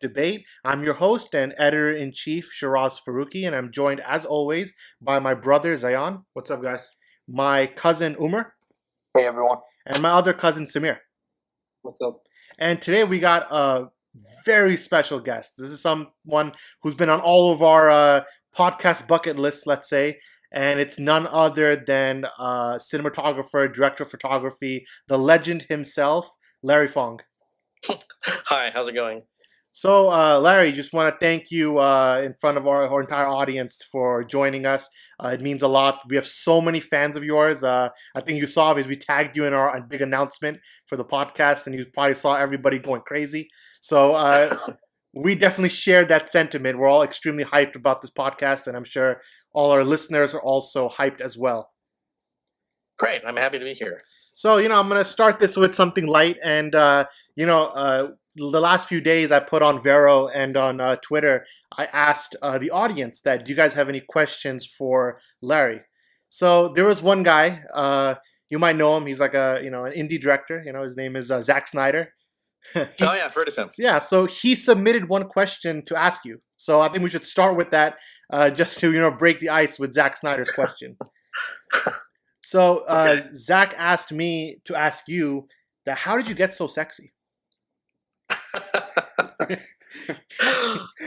Debate. I'm your host and editor-in-chief, Shiraz Faruqi, and I'm joined, as always, by my brother, Zayan. What's up, guys? My cousin, Umar. Hey, everyone. And my other cousin, Samir. What's up? And today we got a very special guest. This is someone who's been on all of our podcast bucket lists, let's say, and it's none other than cinematographer, director of photography, the legend himself, Larry Fong. Hi, how's it going? So, Larry, just want to thank you in front of our entire audience for joining us. It means a lot. We have so many fans of yours. I think you saw because we tagged you in our big announcement for the podcast, and you probably saw everybody going crazy. So, we definitely shared that sentiment. We're all extremely hyped about this podcast, and I'm sure all our listeners are also hyped as well. Great, I'm happy to be here. So, I'm going to start this with something light. And, the last few days I put on Vero and on Twitter, I asked the audience that, do you guys have any questions for Larry? So there was one guy, you might know him. He's like an indie director. His name is Zack Snyder. Oh, yeah, I've heard of him. Yeah, so he submitted one question to ask you. So I think we should start with that just to, break the ice with Zack Snyder's question. So Okay. Zach asked me to ask you that how did you get so sexy?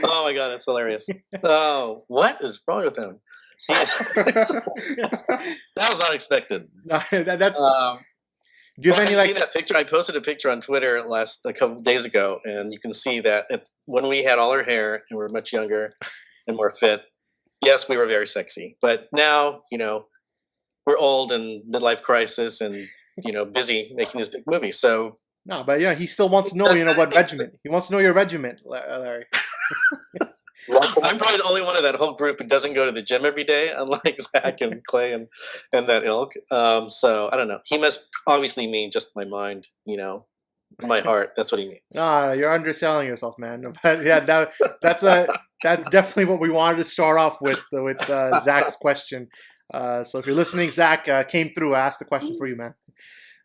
Oh my god, that's hilarious. Oh, what is wrong with him? That was unexpected. Do you have any You see that picture? I posted a picture on Twitter a couple days ago, and you can see that when we had all our hair and we were much younger and more fit, yes, we were very sexy. But now, we're old and midlife crisis and busy making these big movies. So no, but yeah, he still wants to know, what regiment. He wants to know your regiment, Larry. I'm probably the only one of that whole group who doesn't go to the gym every day, unlike Zach and Clay and that ilk. So I don't know. He must obviously mean just my mind, my heart. That's what he means. You're underselling yourself, man. But yeah, that's definitely what we wanted to start off with Zach's question. So if you're listening, Zach came through. I asked the question for you, man.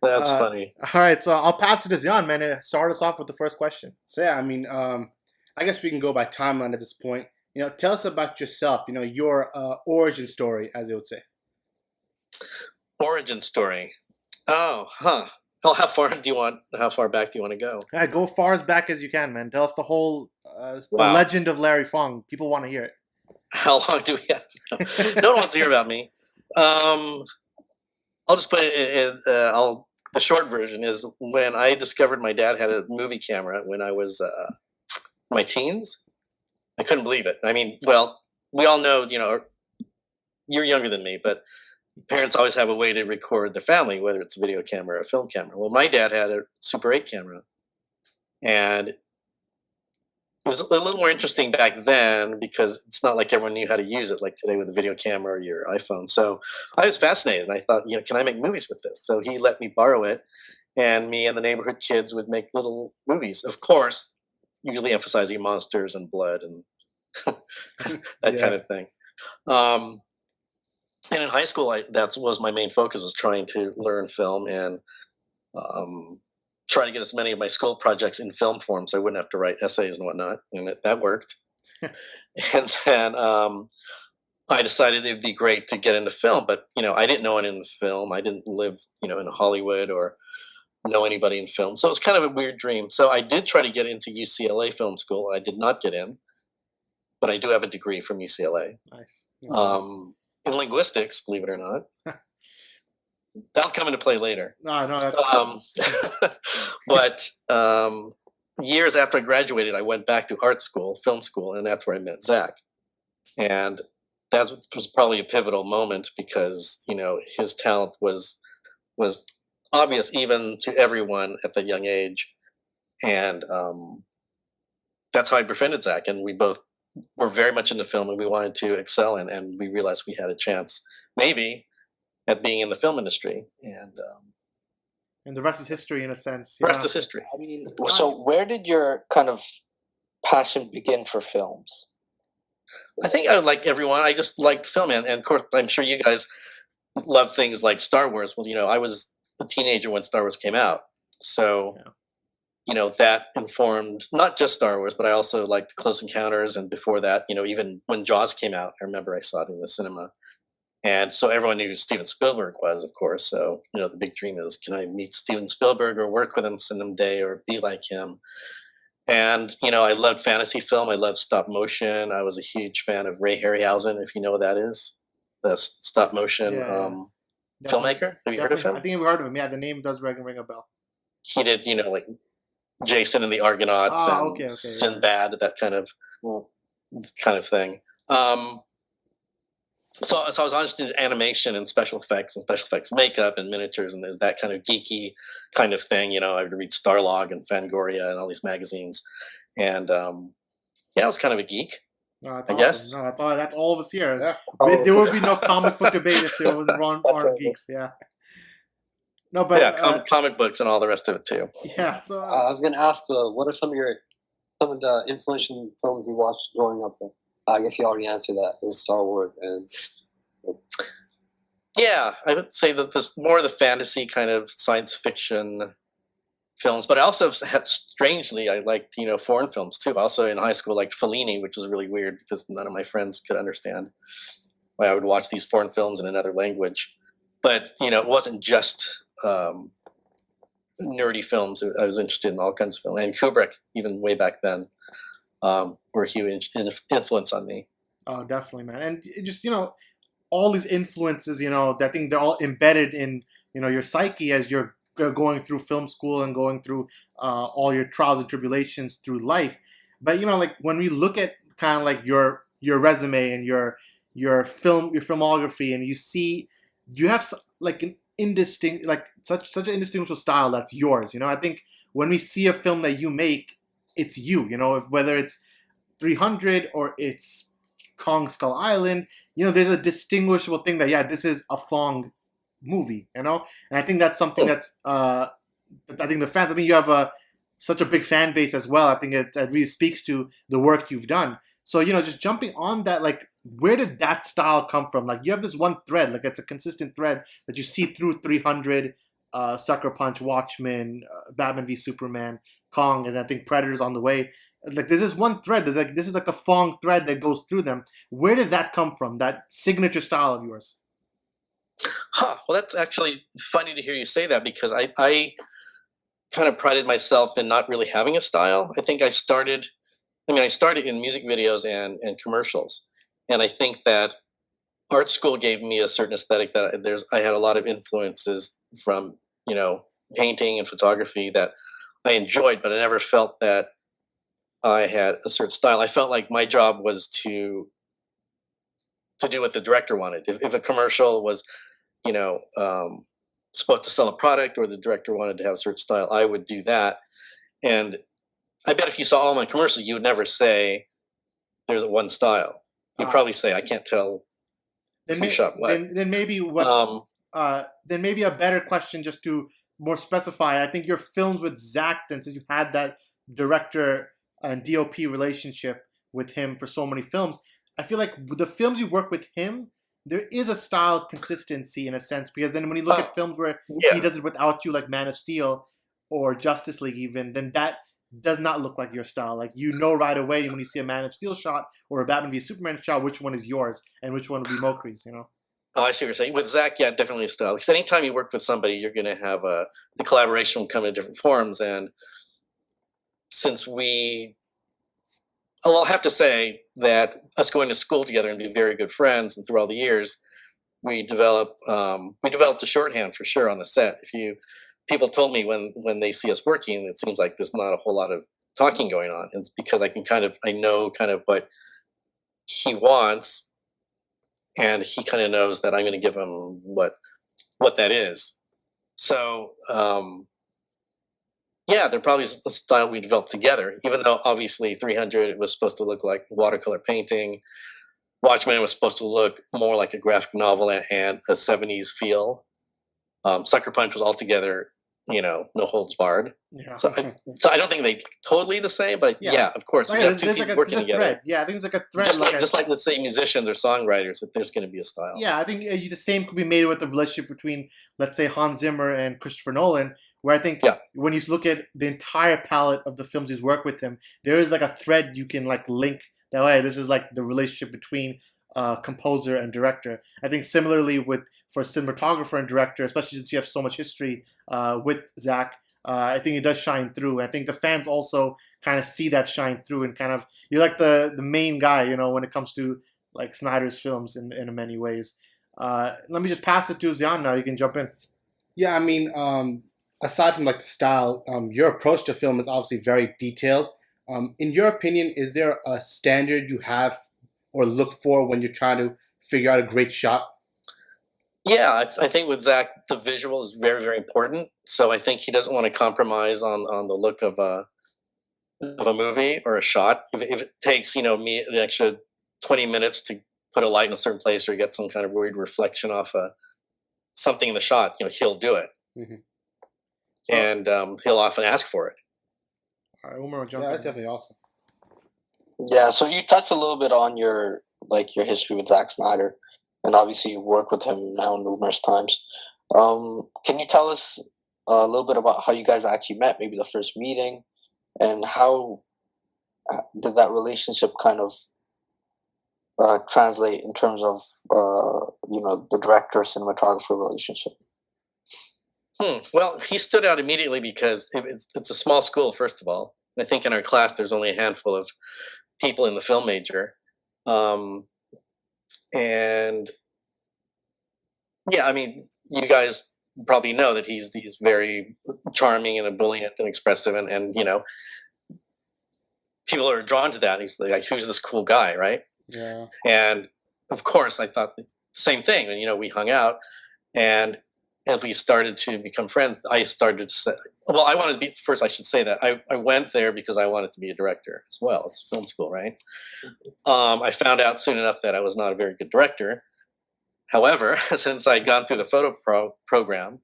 That's funny. All right, so I'll pass it to Zion, man, and start us off with the first question. So yeah, I guess we can go by timeline at this point. Tell us about yourself. Your origin story, as they would say. Origin story. Oh, huh. Well, how far back do you want to go? Yeah, go far as back as you can, man. Tell us the whole the legend of Larry Fong. People want to hear it. How long do we have? No one wants to hear about me. I'll just put it. The short version is when I discovered my dad had a movie camera when I was my teens. I couldn't believe it. Well, we all know, you're younger than me, but parents always have a way to record their family, whether it's a video camera or a film camera. Well, my dad had a Super 8 camera, and it was a little more interesting back then because it's not like everyone knew how to use it like today with a video camera or your iPhone. So I was fascinated. I thought, can I make movies with this? So he let me borrow it, and me and the neighborhood kids would make little movies. Of course, usually emphasizing monsters and blood and that kind of thing. And in high school, that was my main focus, was trying to learn film and try to get as many of my school projects in film form so I wouldn't have to write essays and whatnot. And that worked. And then I decided it would be great to get into film, but, I didn't know anyone in film. I didn't live, in Hollywood or know anybody in film. So it was kind of a weird dream. So I did try to get into UCLA Film School. I did not get in, but I do have a degree from UCLA. Nice. In linguistics, believe it or not. That'll come into play later. No, that's but years after I graduated, I went back to art school, film school, and that's where I met Zach. And that was probably a pivotal moment because, his talent was obvious even to everyone at that young age. And that's how I befriended Zach. And we both were very much into film and we wanted to excel in, and we realized we had a chance, maybe, at being in the film industry. And the rest is history, in a sense. The rest is history. So where did your kind of passion begin for films? I think I, like everyone, I just liked film. And of course, I'm sure you guys love things like Star Wars. Well, I was a teenager when Star Wars came out. So that informed not just Star Wars, but I also liked Close Encounters, and before that, even when Jaws came out, I remember I saw it in the cinema. And so everyone knew who Steven Spielberg was, of course. So, the big dream is, can I meet Steven Spielberg or work with him someday or be like him? And, I loved fantasy film. I loved stop motion. I was a huge fan of Ray Harryhausen, if you know what that is, the stop motion Yeah, definitely, filmmaker. Have you heard of definitely. I him? think I've heard of him. Yeah, the name does ring a bell. He did, like Jason and the Argonauts Ah, and okay, okay, yeah. Sinbad, that kind of thing. So I was interested in animation and special effects makeup and miniatures, and there's that kind of geeky kind of thing. I would read Starlog and Fangoria and all these magazines, and I was kind of a geek, No, that's I awesome. guess. No, that's all of us here. Yeah. There would be no comic book debate if there wasn't aren't geeks. Yeah. No, but Yeah, comic books and all the rest of it too. yeah. So I was going to ask, what are some of the influential films you watched growing up? I guess you already answered that. It was Star Wars and. Yeah, I would say that there's more of the fantasy kind of science fiction films, but I also had, strangely, I liked foreign films too. Also in high school, I liked Fellini, which was really weird because none of my friends could understand why I would watch these foreign films in another language. But it wasn't just nerdy films. I was interested in all kinds of films, and Kubrick, even way back then, were a huge influence on me. oh, definitely, man, and just all these influences. I think they're all embedded in your psyche as you're going through film school and going through all your trials and tribulations through life. But like when we look at kind of like your resume and your filmography, and you have like an indistinct, like such an indistinguishable style that's yours. I think when we see a film that you make, it's you. Whether it's 300 or it's Kong Skull Island, there's a distinguishable thing that this is a Fong movie, and I think that's something that's I think the fans. I think you have such a big fan base as well. I think it really speaks to the work you've done. So just jumping on that, like where did that style come from? Like you have this one thread, like it's a consistent thread that you see through 300, Sucker Punch, Watchmen, Batman v Superman, Kong, and I think Predator's on the way. Like there's this one thread that's like this is like the Fong thread that goes through them. Where did that come from? That signature style of yours? Huh. Well, that's actually funny to hear you say that because I kind of prided myself in not really having a style. I think I started in music videos and commercials. And I think that art school gave me a certain aesthetic that I had a lot of influences from, painting and photography that I enjoyed, but I never felt that I had a certain style. I felt like my job was to do what the director wanted. If a commercial was, supposed to sell a product or the director wanted to have a certain style, I would do that. And I bet if you saw all my commercials, you would never say there's one style. You'd probably say, I can't tell who shot what. Then maybe then maybe a better question just to more specify. I think your films with Zach, then since you had that director and DOP relationship with him for so many films, I feel like the films you work with him, there is a style consistency in a sense, because then when you look at films where he does it without you, like Man of Steel or Justice League even, then that does not look like your style. Like right away when you see a Man of Steel shot or a Batman v Superman shot, which one is yours and which one would be Mokri's, Oh, I see what you're saying. With Zach, yeah, definitely a style. Because anytime you work with somebody, you're going to have the collaboration will come in different forms. And since I'll have to say that us going to school together and be very good friends, and through all the years, we developed a shorthand for sure on the set. People told me when they see us working, it seems like there's not a whole lot of talking going on. And it's because I know kind of what he wants, and he kind of knows that I'm going to give him what that is. So they're probably a style we developed together, even though obviously 300 it was supposed to look like watercolor painting. Watchmen was supposed to look more like a graphic novel and a 70s feel. Sucker Punch was altogether no holds barred. Yeah. So I don't think they totally the same, but yeah, of course, Like, you have two there's people like working there's a together. thread. Yeah, I think it's like a thread. Just like let's say musicians or songwriters, that there's going to be a style. Yeah, I think the same could be made with the relationship between, let's say, Hans Zimmer and Christopher Nolan, where I think when you look at the entire palette of the films he's worked with him, there is like a thread you can like link that way. This is like the relationship between composer and director. I think similarly for cinematographer and director, especially since you have so much history with Zach, I think it does shine through. I think the fans also kind of see that shine through, and kind of you're like the main guy, when it comes to like Snyder's films in many ways. Let me just pass it to Zian now. You can jump in. Yeah, I mean, aside from like the style, your approach to film is obviously very detailed. In your opinion, is there a standard you have or look for when you're trying to figure out a great shot? Yeah, I think with Zach, the visual is very, very important. So I think he doesn't want to compromise on the look of a movie or a shot. If it takes me an extra 20 minutes to put a light in a certain place or get some kind of weird reflection off something in the shot, he'll do it, and he'll often ask for it. All right, Umar, jump Yeah, in. that's definitely awesome. Yeah, so you touched a little bit on your history with Zack Snyder, and obviously you worked with him now numerous times. Can you tell us a little bit about how you guys actually met, maybe the first meeting, and how did that relationship kind of translate in terms of the director cinematographer relationship? Well, he stood out immediately because it's a small school, first of all. I think in our class there's only a handful of people in the film major, and yeah, I mean, you guys probably know that he's very charming and ebullient and expressive, and people are drawn to that. He's like, who's this cool guy, right? Yeah. And of course, I thought the same thing. And we hung out, and as we started to become friends, I started to say, well, I wanted to be first. I should say that I went there because I wanted to be a director as well. It's film school, right? I found out soon enough that I was not a very good director. However, since I'd gone through the photo program,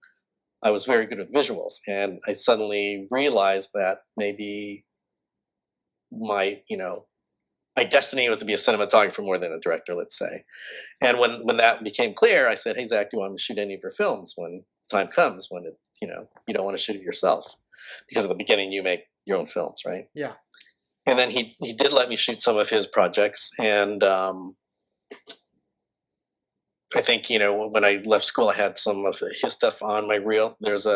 I was very good with visuals, and I suddenly realized that maybe my destiny was to be a cinematographer more than a director, let's say. And when that became clear, I said, "Hey, Zach, do you want to shoot any of your films when the time comes when you don't want to shoot it yourself, because at the beginning you make your own films, right?" Yeah. And then he did let me shoot some of his projects, and I think when I left school, I had some of his stuff on my reel. There's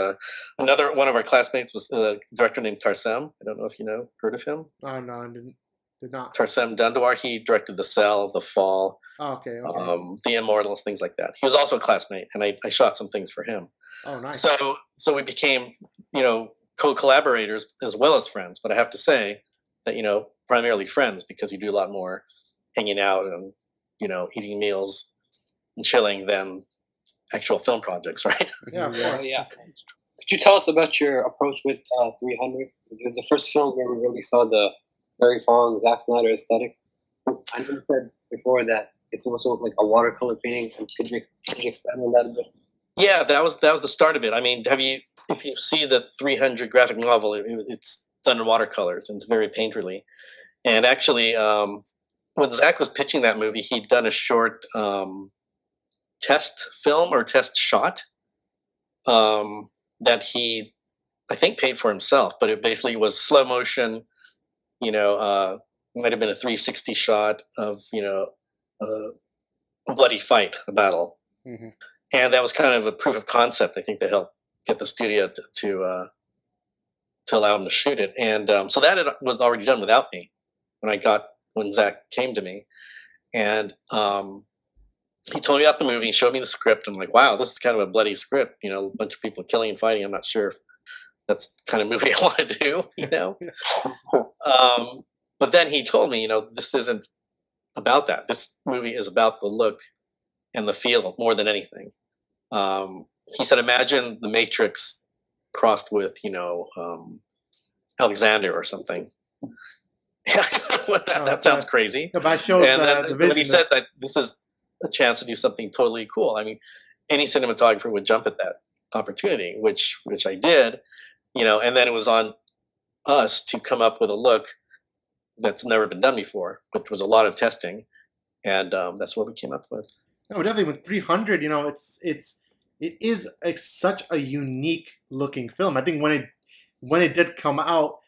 another one of our classmates was a director named Tarsem. I don't know if heard of him. No, I did not. Tarsem Dandawar. He directed The Cell, The Fall, Oh, okay. The Immortals, things like that. He was also a classmate, and I shot some things for him. Oh, nice. So we became co-collaborators as well as friends. But I have to say that primarily friends, because you do a lot more hanging out and eating meals and chilling than actual film projects, right? Yeah, of course. Yeah. Could you tell us about your approach with 300? It was the first film where we really saw the Larry Fong, Zack Snyder aesthetic. I know you said before that it's also like a watercolor painting. Could you expand on that a bit? Yeah, that was the start of it. I mean, if you see the 300 graphic novel, it's done in watercolors and it's very painterly. And actually, when Zach was pitching that movie, he'd done a short test film or test shot that he, I think, paid for himself, but it basically was slow motion. Might have been a 360 shot of a bloody fight, a battle, and that was kind of a proof of concept. I think that helped get the studio to allow him to shoot it, and so that was already done without me when Zach came to me, and he told me about the movie, showed me the script. I'm like, wow, this is kind of a bloody script. A bunch of people killing and fighting. I'm not sure if that's the kind of movie I want to do. But then he told me, this isn't about that. This movie is about the look and the feel more than anything. He said, imagine The Matrix crossed with, Alexander or something. that sounds crazy. No, but it shows and then the vision. when he said that this is a chance to do something totally cool, I mean, any cinematographer would jump at that. opportunity, which I did, and then it was on us to come up with a look that's never been done before, which was a lot of testing, and that's what we came up with. No, definitely with 300, it is such a unique looking film. I think when it did come out,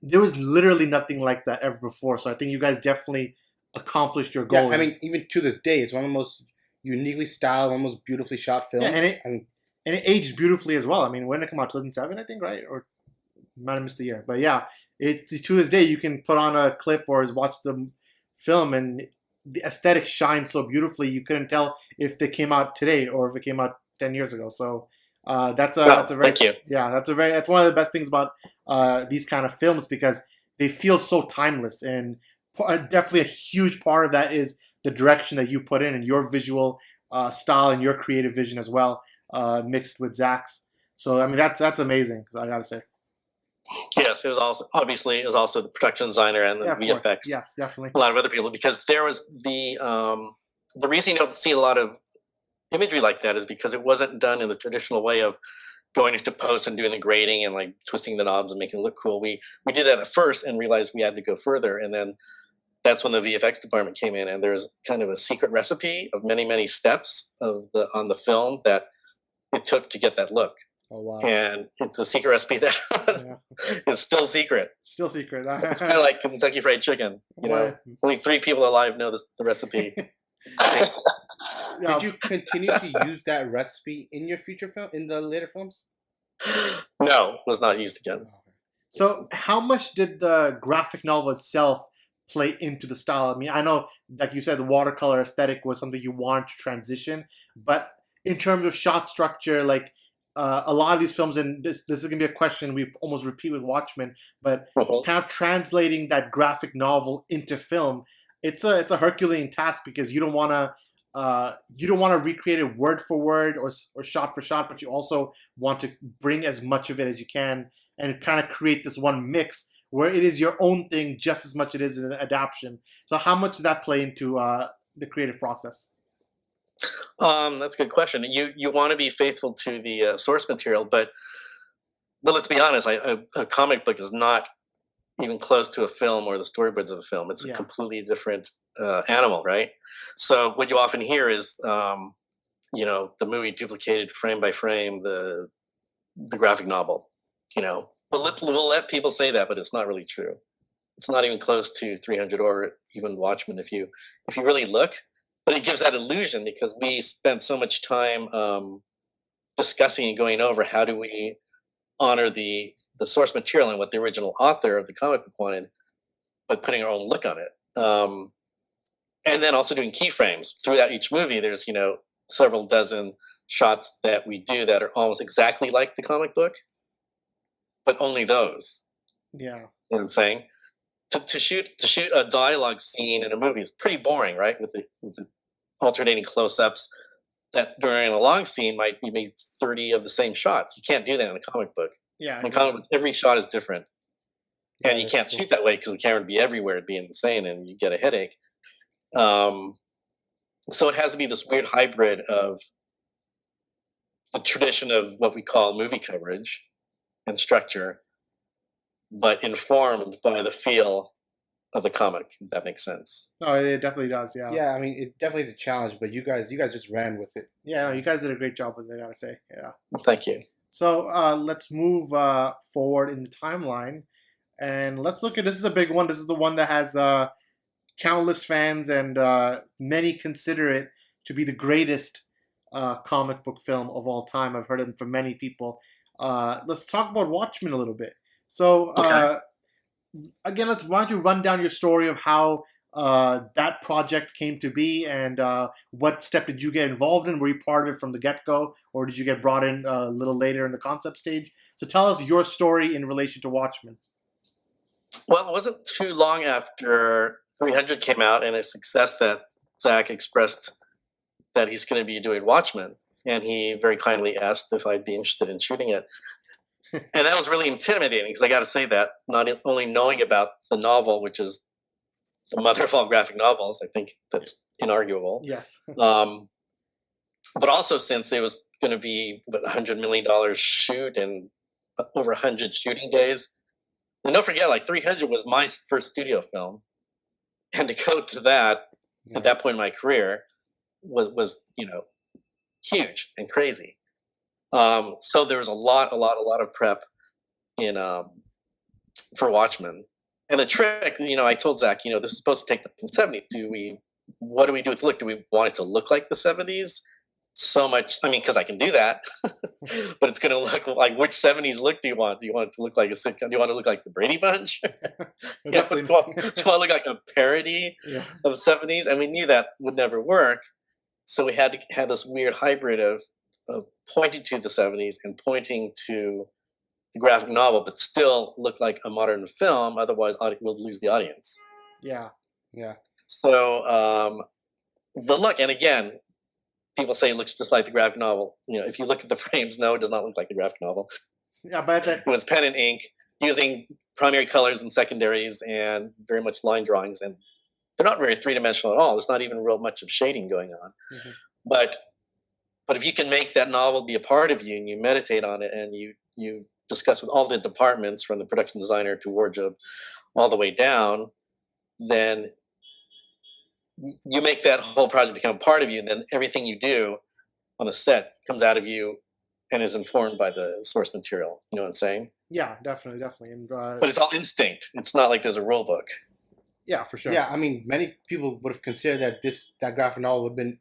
there was literally nothing like that ever before. So I think you guys definitely accomplished your goal. Yeah, I mean, even to this day, it's one of the most uniquely styled, one of the most beautifully shot films. Yeah, and it aged beautifully as well. I mean, when did it come out? 2007, I think, right? Or might have missed a year. But yeah, it's to this day you can put on a clip or watch the film, and the aesthetic shines so beautifully you couldn't tell if they came out today or if it came out 10 years ago. So that's a very thank you. Yeah, that's one of the best things about these kind of films, because they feel so timeless, and definitely a huge part of that is the direction that you put in and your visual style and your creative vision as well, mixed with Zach's. So I mean that's amazing, I gotta say. Yes, it was also the production designer and the VFX. Course. Yes, definitely. A lot of other people, because there was the reason you don't see a lot of imagery like that is because it wasn't done in the traditional way of going into post and doing the grading and like twisting the knobs and making it look cool. We did that at first and realized we had to go further, and then that's when the VFX department came in, and there's kind of a secret recipe of many steps on the film that it took to get that look. Oh wow! And it's a secret recipe that is still secret. Still secret. It's kind of like Kentucky Fried Chicken. Only 3 people alive know the recipe. Did you continue to use that recipe in your future film, in the later films? No, it was not used again. So, how much did the graphic novel itself play into the style? I mean, I know, like you said, the watercolor aesthetic was something you wanted to transition, but in terms of shot structure, like a lot of these films, and this is going to be a question we almost repeat with Watchmen, but kind of translating that graphic novel into film, it's a Herculean task, because you don't want to recreate it word for word or shot for shot, but you also want to bring as much of it as you can and kind of create this one mix where it is your own thing just as much as it is an adaptation. So how much did that play into the creative process? That's a good question. You want to be faithful to the source material, but let's be honest, a comic book is not even close to a film or the storyboards of a film. It's a completely different animal, right? So what you often hear is, the movie duplicated frame by frame the graphic novel. We'll let people say that, but it's not really true. It's not even close to 300 or even Watchmen if you really look. But it gives that illusion because we spent so much time discussing and going over how do we honor the source material and what the original author of the comic book wanted, but putting our own look on it. And then also doing keyframes throughout each movie. There's several dozen shots that we do that are almost exactly like the comic book, but only those. Yeah, you know what I'm saying. To shoot a dialogue scene in a movie is pretty boring, right? With the alternating close-ups that during a long scene might be made 30 of the same shots. You can't do that in a comic book. Yeah, in a comic book, every shot is different, and you can't shoot that way because the camera would be everywhere, it'd be insane, and you get a headache. So it has to be this weird hybrid of the tradition of what we call movie coverage and structure, but informed by the feel of the comic, if that makes sense. No, it definitely does, yeah. Yeah, I mean, it definitely is a challenge, but you guys just ran with it. Yeah, no, you guys did a great job with it, I gotta say. Yeah. Thank you. So let's move forward in the timeline, and let's look at, this is a big one. This is the one that has countless fans, and many consider it to be the greatest comic book film of all time. I've heard it from many people. Let's talk about Watchmen a little bit. So again, why don't you run down your story of how that project came to be, and what step did you get involved in? Were you part of it from the get-go, or did you get brought in a little later in the concept stage? So tell us your story in relation to Watchmen. Well, it wasn't too long after 300 came out and a success that Zach expressed that he's going to be doing Watchmen, and he very kindly asked if I'd be interested in shooting it. And that was really intimidating because I got to say that not only knowing about the novel, which is the mother of all graphic novels, I think that's inarguable. Yes. But also, since it was going to be $100 million shoot and over 100 shooting days, and don't forget, like 300 was my first studio film, and to go to that Yeah. at that point in my career was huge and crazy. So there was a lot of prep in for Watchmen. And the trick, I told Zach, this is supposed to take the 70s. What do we do with the look? Do we want it to look like the 70s? So much, because I can do that, but it's going to look like, which 70s look do you want? Do you want it to look like a sitcom? Do you want to look like the Brady Bunch? Do you want to look like a parody of 70s? And we knew that would never work. So we had to have this weird hybrid of pointing to the 70s and pointing to the graphic novel, but still look like a modern film. Otherwise, we'll lose the audience. Yeah. So the look, and again, people say it looks just like the graphic novel. If you look at the frames, no, it does not look like the graphic novel. Yeah, but it was pen and ink using primary colors and secondaries and very much line drawings, and they're not very three-dimensional at all. There's not even real much of shading going on. Mm-hmm. But if you can make that novel be a part of you and you meditate on it and you discuss with all the departments from the production designer to wardrobe all the way down, then you make that whole project become a part of you, and then everything you do on the set comes out of you and is informed by the source material. You know what I'm saying? Yeah, definitely. And, but it's all instinct. It's not like there's a rule book. Yeah, for sure. Yeah, many people would have considered that graphic novel would have been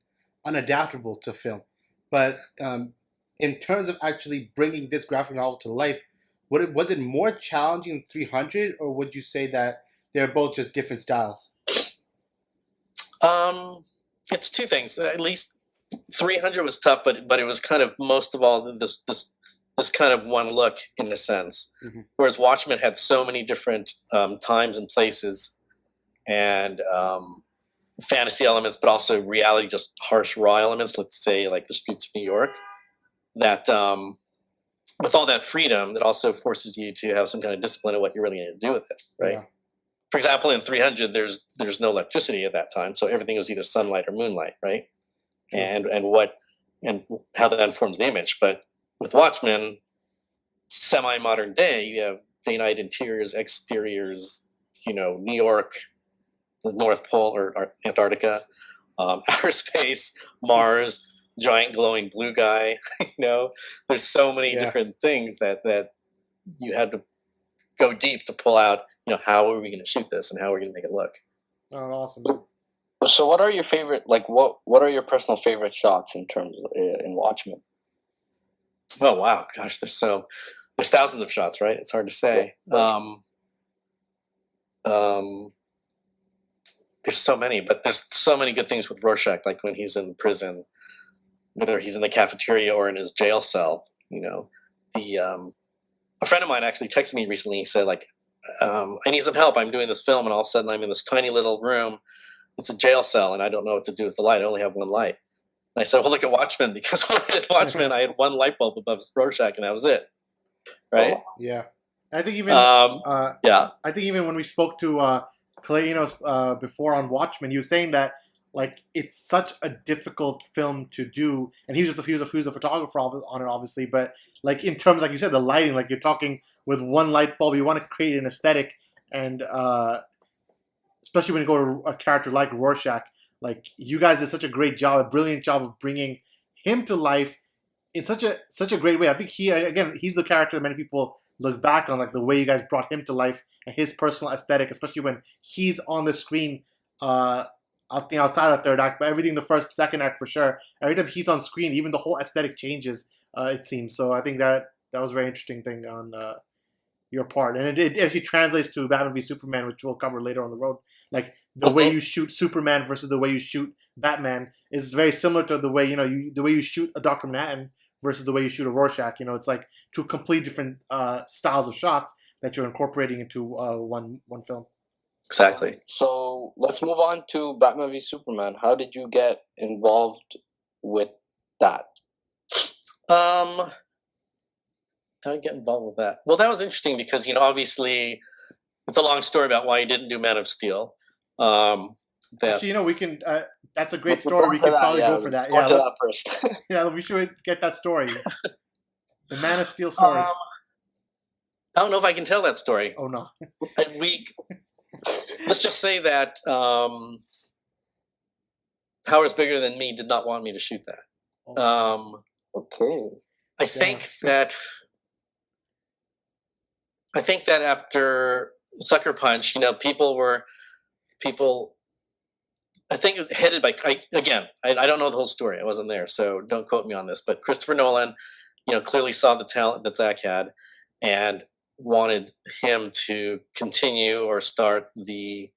unadaptable to film. But in terms of actually bringing this graphic novel to life, was it more challenging than 300, or would you say that they're both just different styles? It's two things. At least 300 was tough, but it was kind of most of all this kind of one look in a sense. Mm-hmm. Whereas Watchmen had so many different times and places and fantasy elements, but also reality, just harsh raw elements. Let's say like the streets of New York. That with all that freedom, that also forces you to have some kind of discipline in what you're really going to do with it, right? Yeah. For example, in 300, there's no electricity at that time, so everything was either sunlight or moonlight, right? Sure. And how that informs the image. But with Watchmen, semi-modern day, you have day-night interiors, exteriors, New York, the North Pole or Antarctica, outer space, Mars, giant glowing blue guy. There's so many different things that you had to go deep to pull out. How are we going to shoot this and how are we going to make it look? Oh, awesome. So, what are your favorite? What are your personal favorite shots in terms of in Watchmen? Oh wow, gosh, there's thousands of shots, right? It's hard to say. There's so many, but there's so many good things with Rorschach, like when he's in prison, whether he's in the cafeteria or in his jail cell. A friend of mine actually texted me recently. He said, I need some help. I'm doing this film, and all of a sudden I'm in this tiny little room. It's a jail cell, and I don't know what to do with the light. I only have one light. And I said, well, look at Watchmen, because when I did Watchmen, I had one light bulb above Rorschach, and that was it. Right? Yeah. I think even yeah. I think even when we spoke to Kleinos before on Watchmen, he was saying that it's such a difficult film to do, and he was a photographer on it, obviously. But in terms, like you said, the lighting, you're talking with one light bulb, you want to create an aesthetic, and especially when you go to a character like Rorschach, you guys did such a great job, a brilliant job of bringing him to life in such a great way. I think he's the character that many people look back on, the way you guys brought him to life and his personal aesthetic, especially when he's on the screen. I think outside of third act, but everything the first, second act for sure. Every time he's on screen, even the whole aesthetic changes. It seems so. I think that was a very interesting thing on your part, and it actually translates to Batman v Superman, which we'll cover later on the road. The way you shoot Superman versus the way you shoot Batman is very similar to the way the way you shoot a Dr. Manhattan versus the way you shoot a Rorschach. It's two complete different styles of shots that you're incorporating into one film. Exactly. So let's move on to Batman v Superman. How did you get involved with that? How did I get involved with that? Well, that was interesting because obviously it's a long story about why you didn't do Man of Steel. Actually, we can That's a great We're story. going We for could that, probably yeah, go for that. Go Yeah, to let's, that first. yeah, we should get that story. The Man of Steel story. I don't know if I can tell that story. Oh no. Let's just say that Powers Bigger Than Me did not want me to shoot that. Okay. I think that after Sucker Punch, people. I think it headed by I don't know the whole story. I wasn't there, so don't quote me on this. But Christopher Nolan, clearly saw the talent that Zach had, and wanted him to continue or start the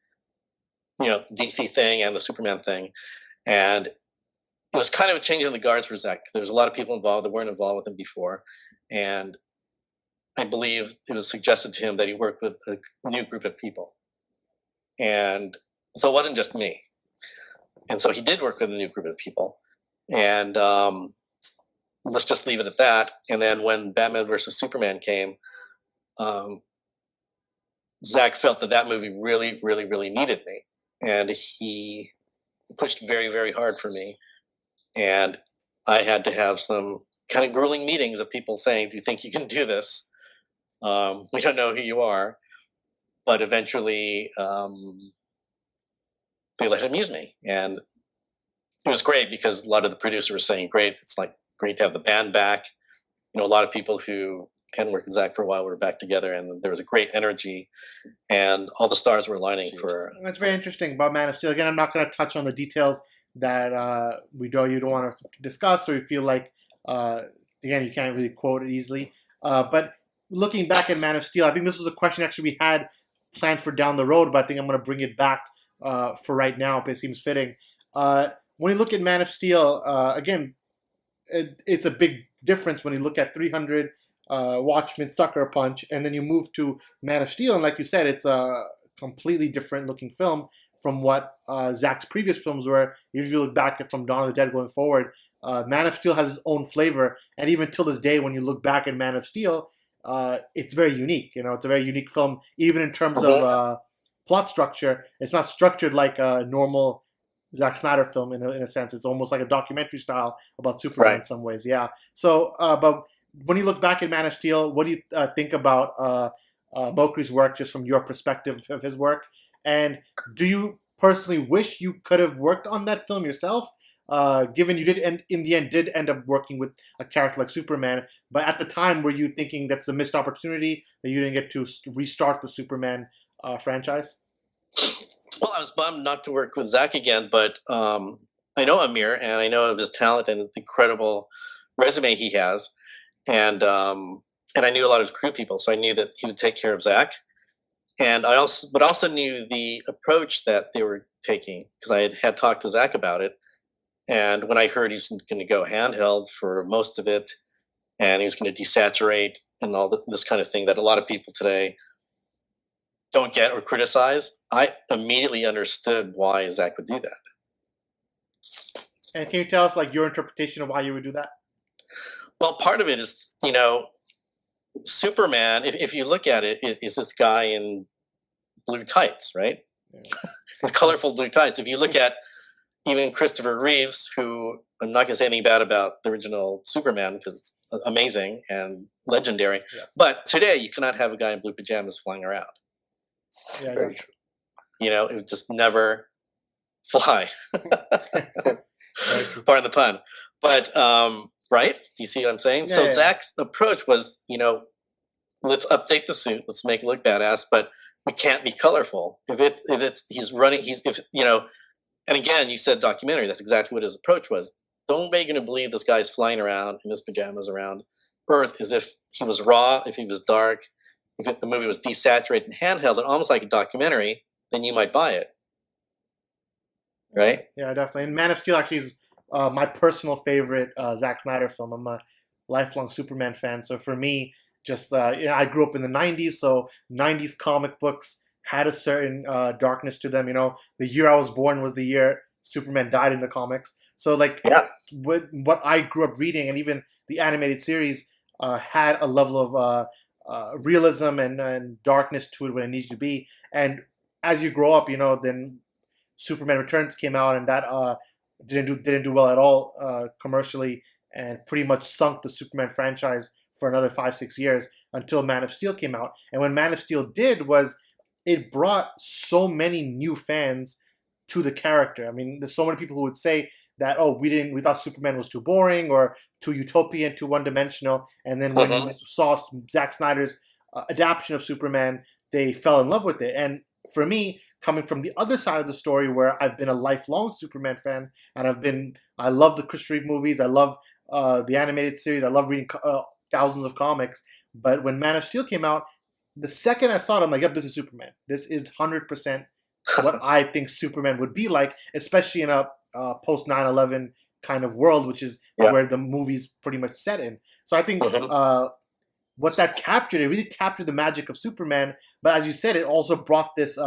DC thing and the Superman thing, and it was kind of a change in the guards for Zach. There was a lot of people involved that weren't involved with him before, and I believe it was suggested to him that he work with a new group of people, and so it wasn't just me. And so he did work with a new group of people, and let's just leave it at that. And then when Batman versus Superman came, Zach felt that movie really, really, really needed me, and he pushed very, very hard for me. And I had to have some kind of grueling meetings of people saying, "Do you think you can do this? We don't know who you are," but eventually they let him use me, and it was great because a lot of the producers were saying, "Great, it's like great to have the band back." A lot of people who hadn't worked with Zach for a while were back together, and there was a great energy, and all the stars were aligning for. That's very interesting about Man of Steel. Again, I'm not going to touch on the details that you don't want to discuss, or you feel like again you can't really quote it easily. But looking back at Man of Steel, I think this was a question actually we had planned for down the road, but I think I'm going to bring it back for right now, but it seems fitting. When you look at Man of Steel, again, it's a big difference when you look at 300, Watchmen, Sucker Punch, and then you move to Man of Steel, and like you said, it's a completely different looking film from what Zach's previous films were. If you look back at from Dawn of the Dead going forward, Man of Steel has its own flavor, and even till this day, when you look back at Man of Steel, it's very unique. It's a very unique film, even in terms of plot structure. It's not structured like a normal Zack Snyder film in a sense. It's almost like a documentary style about Superman in some ways. Yeah. So, but when you look back at Man of Steel, what do you think about Mokri's work, just from your perspective of his work? And do you personally wish you could have worked on that film yourself? Given you did in the end did end up working with a character like Superman, but at the time, were you thinking that's a missed opportunity that you didn't get to restart the Superman franchise? Well, I was bummed not to work with Zach again, but I know Amir, and I know of his talent and the incredible resume he has, and I knew a lot of his crew people, so I knew that he would take care of Zach, and I also knew the approach that they were taking because I had talked to Zach about it, and when I heard he was going to go handheld for most of it, and he was going to desaturate and all this kind of thing that a lot of people today don't get or criticize, I immediately understood why Zach would do that. And can you tell us like your interpretation of why you would do that? Well, part of it is, Superman, if you look at it, is this guy in blue tights, right? Yeah. With colorful blue tights. If you look at even Christopher Reeves, who I'm not going to say anything bad about the original Superman because it's amazing and legendary, yes. But today you cannot have a guy in blue pajamas flying around. Yeah, it would just never fly. Pardon the pun. But right? Do you see what I'm saying? Yeah, so yeah. Zach's approach was, let's update the suit, let's make it look badass, but we can't be colorful. And again, you said documentary. That's exactly what his approach was. Don't make you believe this guy's flying around in his pajamas around Earth as if he was raw, if he was dark. If the movie was desaturated and handheld and almost like a documentary, then you might buy it. Right? Yeah, definitely. And Man of Steel actually is my personal favorite Zack Snyder film. I'm a lifelong Superman fan. So for me, just I grew up in the 90s, so 90s comic books had a certain darkness to them. The year I was born was the year Superman died in the comics. So what I grew up reading, and even the animated series had a level of realism and darkness to it when it needs to be. And as you grow up, then Superman Returns came out, and that didn't do well at all commercially, and pretty much sunk the Superman franchise for another 5-6 years until Man of Steel came out. And when Man of Steel did was it brought so many new fans to the character. I mean, there's so many people who would say that, oh, we thought Superman was too boring or too utopian, too one dimensional, and then when you saw Zack Snyder's adaptation of Superman, they fell in love with it. And for me, coming from the other side of the story, where I've been a lifelong Superman fan, and I love the Chris Reeve movies, I love the animated series, I love reading thousands of comics. But when Man of Steel came out, the second I saw it, I'm like, yep, this is Superman. This is 100% what I think Superman would be like, especially in a post 9/11 kind of world, which is where the movie's pretty much set in. So I think what that captured, it really captured the magic of Superman. But as you said, it also brought this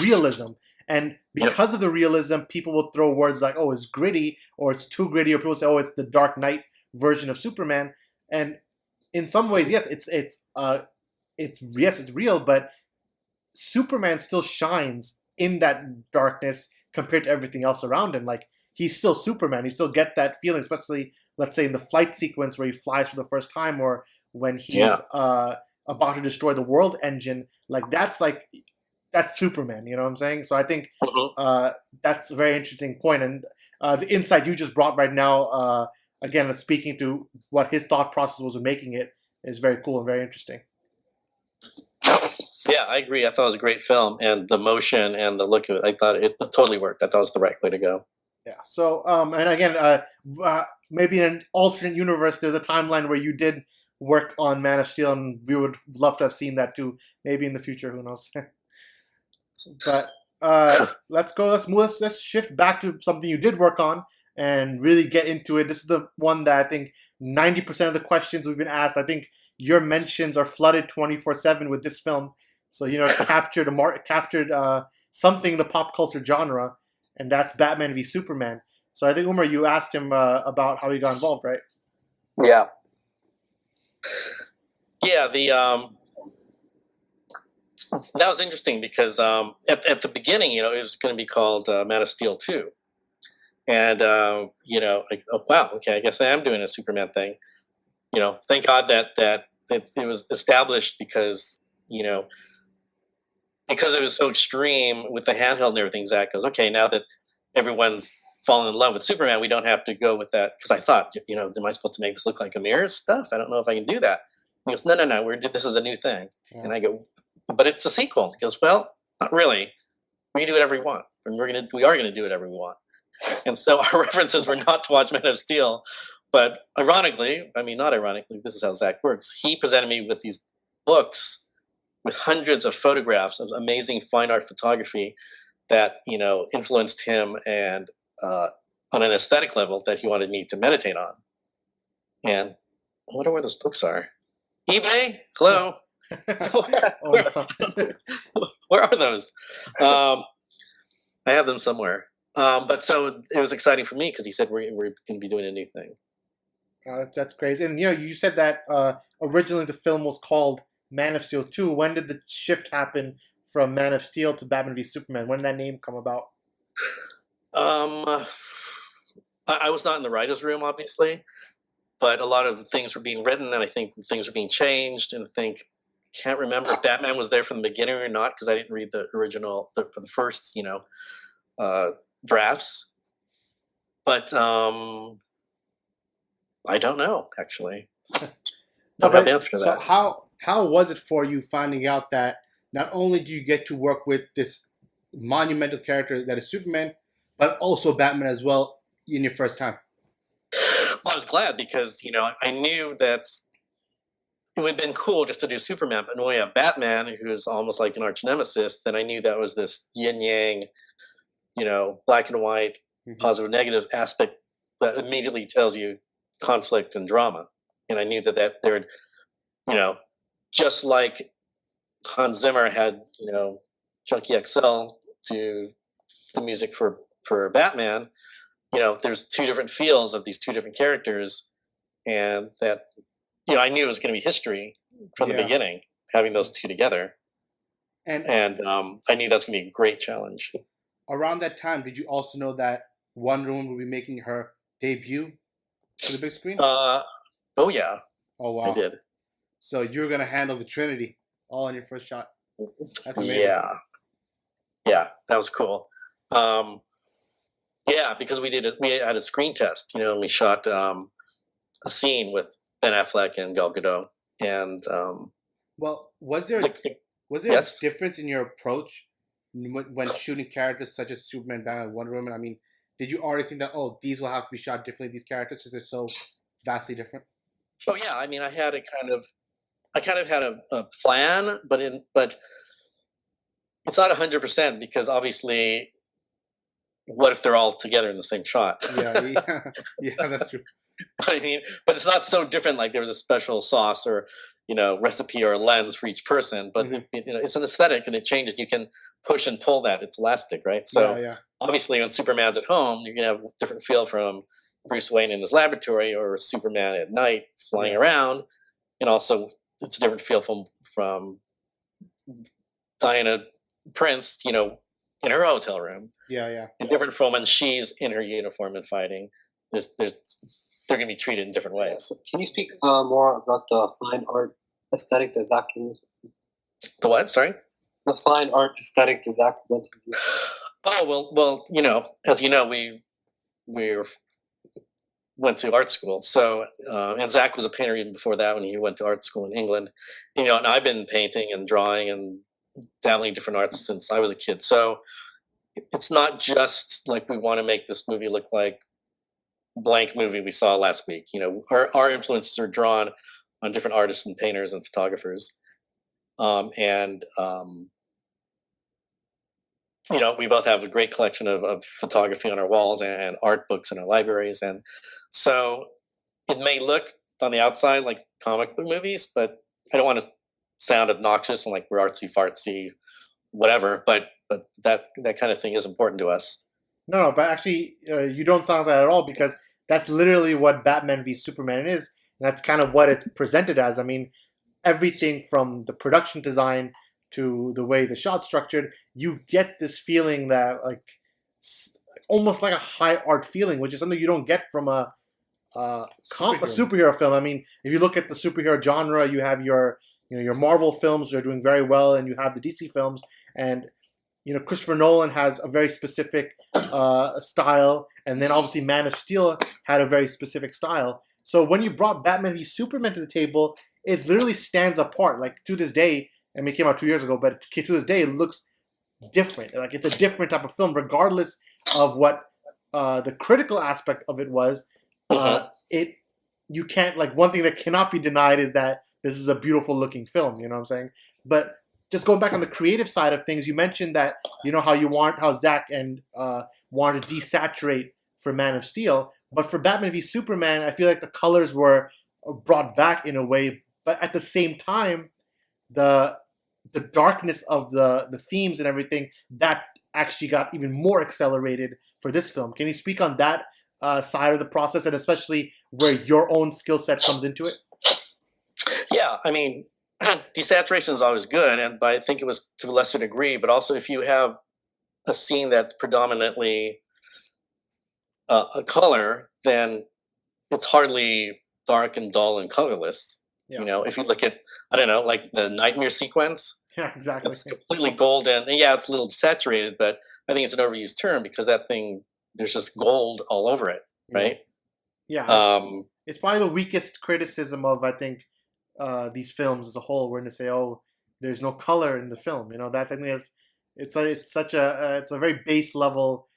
realism. And because of the realism, people will throw words like, oh, it's gritty, or it's too gritty, or people say, oh, it's the Dark Knight version of Superman. And in some ways, yes, it's real, but Superman still shines in that darkness compared to everything else around him. Like, he's still Superman. You still get that feeling, especially, let's say, in the flight sequence where he flies for the first time, or when he's about to destroy the world engine. That's Superman. You know what I'm saying? So I think that's a very interesting point. And the insight you just brought right now, again, speaking to what his thought process was of making it, is very cool and very interesting. Yeah, I agree. I thought it was a great film, and the motion and the look of it, I thought it totally worked. I thought it was the right way to go. Yeah. So, and again, maybe in an alternate universe, there's a timeline where you did work on Man of Steel, and we would love to have seen that too. Maybe in the future, who knows? But let's shift back to something you did work on and really get into it. This is the one that I think 90% of the questions we've been asked, I think your mentions are flooded 24/7 with this film. So, it captured something in the pop culture genre, and that's Batman v Superman. So I think, Umar, you asked him about how he got involved, right? Yeah. Yeah, that was interesting because at the beginning, it was going to be called Man of Steel 2. And, like, oh, wow, okay, I guess I am doing a Superman thing. Thank God that it was established because it was so extreme with the handheld and everything. Zach goes, okay, now that everyone's fallen in love with Superman, we don't have to go with that. Because I thought, am I supposed to make this look like a mirror stuff? I don't know if I can do that. He goes, no, this is a new thing. Yeah. And I go, but it's a sequel. He goes, well, not really. We can do whatever we want. And we are gonna do whatever we want. And so our references were not to watch Man of Steel, but not ironically, this is how Zach works. He presented me with these books with hundreds of photographs of amazing fine art photography that influenced him, and on an aesthetic level that he wanted me to meditate on. And I wonder where those books are. eBay? Hello? Where are those? I have them somewhere. But so it was exciting for me because he said we're going to be doing a new thing. That's crazy. And you said that originally the film was called Man of Steel 2. When did the shift happen from Man of Steel to Batman v Superman? When did that name come about? I was not in the writer's room, obviously, but a lot of things were being written, and I think things were being changed, and can't remember if Batman was there from the beginning or not, because I didn't read the original for the first, drafts. But I don't know, actually. No, but so how was it for you finding out that not only do you get to work with this monumental character that is Superman, but also Batman as well in your first time? Well, I was glad because, I knew that it would have been cool just to do Superman, but when we have Batman, who's almost like an arch nemesis, then I knew that was this yin-yang, black and white, positive, negative aspect that immediately tells you conflict and drama. And I knew that there'd, just like Hans Zimmer had, Junkie XL do the music for Batman, there's two different feels of these two different characters, and that, I knew it was going to be history from the beginning, having those two together. And I knew that's going to be a great challenge. Around that time, did you also know that Wonder Woman will be making her debut to the big screen? Oh yeah, Oh I wow! did. So you're gonna handle the Trinity all in your first shot. That's amazing. Yeah, that was cool. Yeah, because we had a screen test, and we shot a scene with Ben Affleck and Gal Gadot, and Well, was there like, a yes. difference in your approach when shooting characters such as Superman, Batman, and Wonder Woman? I mean, did you already think that these will have to be shot differently? These characters, because they're so vastly different. Oh yeah, I mean, I kind of had a plan, but it's not 100% because obviously, what if they're all together in the same shot? Yeah, that's true. I mean, but it's not so different. Like there was a special sauce or recipe or lens for each person, but it's an aesthetic and it changes. You can push and pull that. It's elastic, right? So Yeah. obviously, when Superman's at home, you're gonna have a different feel from Bruce Wayne in his laboratory or Superman at night flying around, and also it's a different feel from Diana Prince, in her hotel room. Yeah. And different from when she's in her uniform and fighting. They're going to be treated in different ways. Can you speak more about the fine art aesthetic that Zach used? The what? Sorry? The fine art aesthetic that Zach used. Oh, well, as you know, we went to art school. So, and Zach was a painter even before that when he went to art school in England. And I've been painting and drawing and dabbling in different arts since I was a kid. So it's not just like we want to make this movie look like blank movie we saw last week. Our influences are drawn on different artists and painters and photographers. We both have a great collection of photography on our walls and art books in our libraries. And so it may look on the outside like comic book movies, but I don't want to sound obnoxious and like we're artsy fartsy, whatever. But that kind of thing is important to us. No, but actually, you don't sound like that at all because that's literally what Batman v Superman is. And that's kind of what it's presented as. I mean, everything from the production design to the way the shot's structured, you get this feeling that almost like a high art feeling, which is something you don't get from a superhero film. I mean, if you look at the superhero genre, you have your Marvel films are doing very well, and you have the DC films, and Christopher Nolan has a very specific style, and then obviously Man of Steel had a very specific style. So when you brought Batman v Superman to the table, it literally stands apart. Like to this day, I mean, it came out 2 years ago, but to this day, it looks different. Like it's a different type of film, regardless of what the critical aspect of it was. You can't one thing that cannot be denied is that this is a beautiful looking film. You know what I'm saying? But just going back on the creative side of things, you mentioned that how Zach and wanted to desaturate for Man of Steel, but for Batman v Superman, I feel like the colors were brought back in a way, but at the same time, the darkness of the themes and everything that actually got even more accelerated for this film. Can you speak on that side of the process, and especially where your own skill set comes into it? Yeah, I mean, desaturation is always good, but I think it was to a lesser degree. But also, if you have a scene that's predominantly a color, then it's hardly dark and dull and colorless. Yeah. If you look at, I don't know, like the nightmare sequence. Yeah, exactly. It's completely golden. And yeah, it's a little desaturated, but I think it's an overused term because that thing, there's just gold all over it, right? Yeah. It's probably the weakest criticism of, I think, these films as a whole. We're going to say, oh, there's no color in the film. That thing is, it's a very base level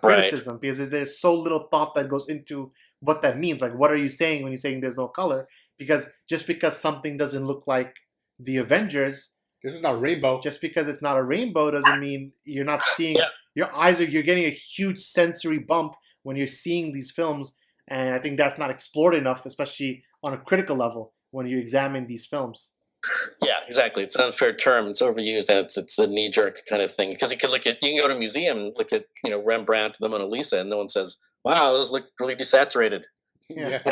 criticism, right? Because there's so little thought that goes into what that means. Like, what are you saying when you're saying there's no color? Because just because something doesn't look like the Avengers, this is not a rainbow. Just because it's not a rainbow doesn't mean you're not seeing. Yeah. You're getting a huge sensory bump when you're seeing these films, and I think that's not explored enough, especially on a critical level when you examine these films. Yeah, exactly. It's an unfair term. It's overused, and it's a knee-jerk kind of thing. Because you can go to a museum and look at Rembrandt, the Mona Lisa, and no one says, "Wow, those look really desaturated." Yeah.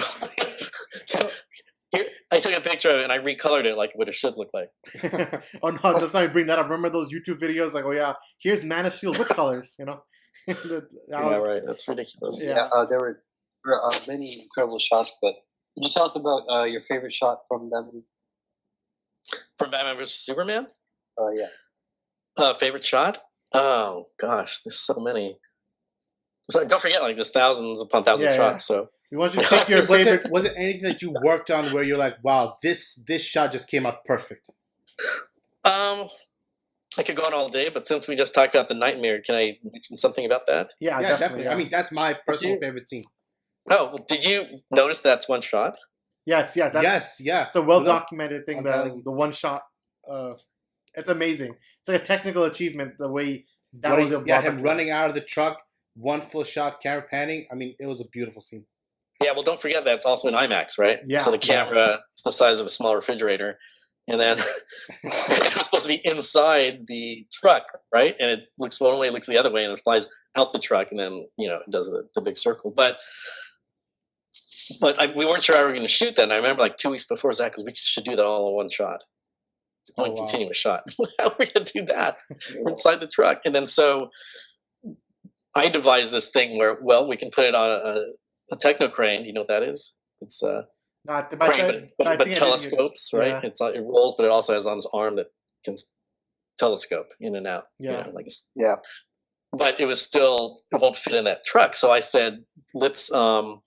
Here, I took a picture of it and I recolored it like what it should look like. Oh no, let's not bring that up. Remember those YouTube videos? Like, oh yeah, here's Man of Steel with colors. That Yeah, was, right. That's ridiculous. Yeah. There were many incredible shots, but can you tell us about your favorite shot from that movie? From Batman vs Superman, Yeah. favorite shot? Oh gosh, there's so many. So don't forget, like there's thousands upon thousands of Yeah, yeah. shots. So we want you to pick your Was favorite. it anything that you worked on where you're like, wow, this shot just came out perfect? I could go on all day, but since we just talked about the nightmare, can I mention something about that? Yeah, Yeah, definitely. Yeah. I mean, that's my personal favorite scene. Oh, well, did you notice that's one shot? yes. That's Yeah. it's a well documented thing. I'm telling you. The one shot. It's amazing. It's like a technical achievement. The way that was him running out of the truck, one full shot, camera panning. I mean, it was a beautiful scene. Yeah, well, don't forget that's also in IMAX, right? Yeah, So the camera is the size of a small refrigerator, and then it was supposed to be inside the truck, right? And it looks one way, it looks the other way, and it flies out the truck, and then it does the big circle. But we weren't sure how we were going to shoot that. And I remember like 2 weeks before Zach goes, "We should do that all in one shot, one continuous shot." How are we going to do that? We're inside the truck, and then so I devised this thing where, well, we can put it on a techno crane. You know what that is? It's Not the crane, but telescopes, right? Yeah. It's it rolls, but it also has on this arm that can telescope in and out. Yeah. Yeah. But it was still, it won't fit in that truck. So I said, let's have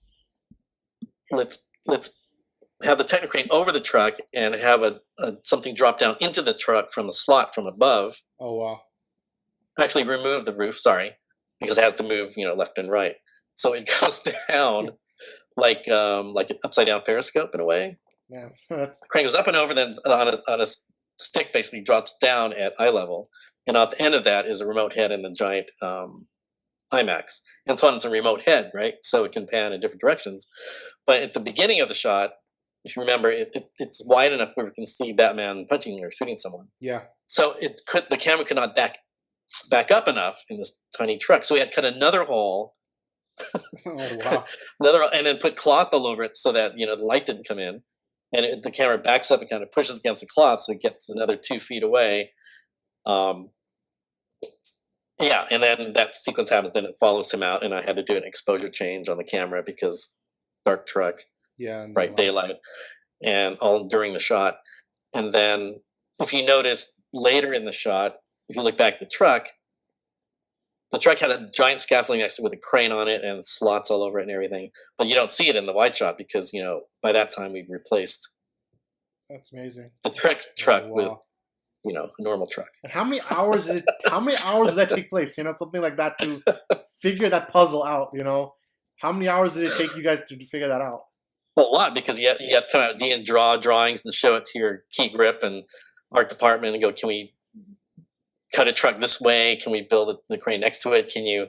the techno crane over the truck and have something drop down into the truck from a slot from above. Oh wow! Actually, remove the roof. Sorry, because it has to move, left and right. So it goes down like an upside down periscope in a way. Yeah. The crane goes up and over, then on a stick basically drops down at eye level, and at the end of that is a remote head and the giant IMAX. And so it's a remote head, right? So it can pan in different directions. But at the beginning of the shot, if you remember, it's wide enough where we can see Batman punching or shooting someone. Yeah. So the camera could not back up enough in this tiny truck. So we had to cut another hole. Oh wow! And then put cloth all over it so that the light didn't come in, and the camera backs up and kind of pushes against the cloth, so it gets another 2 feet away. Yeah, and then that sequence happens. Then it follows him out, and I had to do an exposure change on the camera because dark truck, bright daylight, and all during the shot. And then, if you notice later in the shot, if you look back at the truck had a giant scaffolding next to it with a crane on it and slots all over it and everything. But you don't see it in the wide shot because by that time we've replaced. That's amazing. The truck with a normal truck. And how many hours does that take place? Something like that to figure that puzzle out. How many hours did it take you guys to figure that out? Well, a lot, because you have to come out and draw drawings and show it to your key grip and art department and go, can we cut a truck this way? Can we build the crane next to it? Can you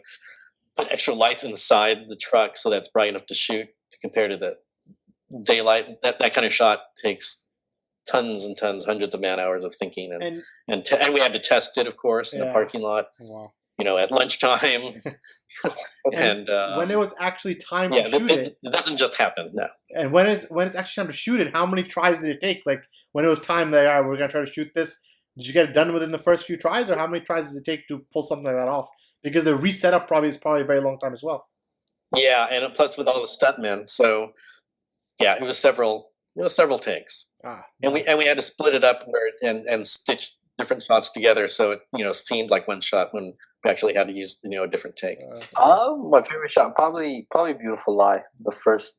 put extra lights inside the truck so that's bright enough to shoot compared to the daylight? That kind of shot takes tons and tons, hundreds of man hours of thinking, and we had to test it, of course, in a parking lot. Wow. At lunchtime. and when it was actually time to shoot it doesn't just happen. No. And when it's actually time to shoot it, how many tries did it take? Like when it was time that we're gonna try to shoot this, did you get it done within the first few tries, or how many tries does it take to pull something like that off? Because the reset up is probably a very long time as well. Yeah, and plus with all the stuntmen, so yeah, it was several takes. And we had to split it up and stitch different shots together, so it seemed like one shot when we actually had to use a different take. My favorite shot, probably Beautiful Lie, the first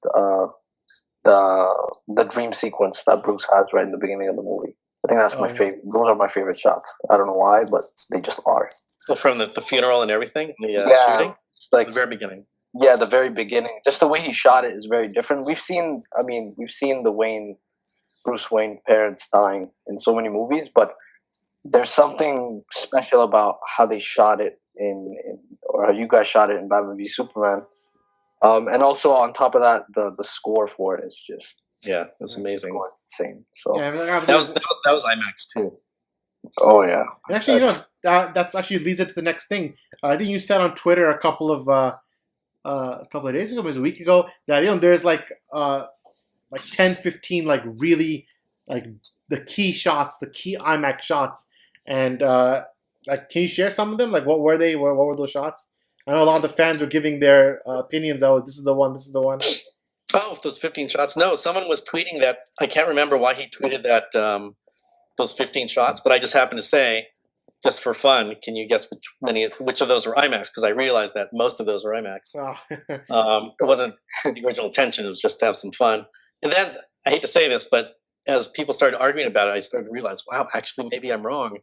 the dream sequence that Bruce has right in the beginning of the movie. I think that's my favorite. Those are my favorite shots. I don't know why, but they just are. From the funeral and everything, the shooting, like the very beginning. Yeah, the very beginning. Just the way he shot it is very different. We've seen the Bruce Wayne parents dying in so many movies, but there's something special about how they shot it or how you guys shot it in Batman v Superman. And also on top of that, the score for it is just it was amazing, insane. So that was IMAX too. Oh yeah. And actually, that's actually leads into the next thing. I think you said on Twitter a couple of days ago, maybe a week ago, that there's like 10, 15 like really like the key shots, the key IMAX shots, and can you share some of them? Like what were they? What were those shots? I know a lot of the fans were giving their opinions. Oh, this is the one. This is the one. Oh, those 15 shots. No, someone was tweeting that. I can't remember why he tweeted that those 15 shots, but I just happened to say, just for fun, can you guess which of those were IMAX? Because I realized that most of those were IMAX. Oh. It wasn't the original intention. It was just to have some fun. And then I hate to say this, but as people started arguing about it, I started to realize, wow, actually, maybe I'm wrong.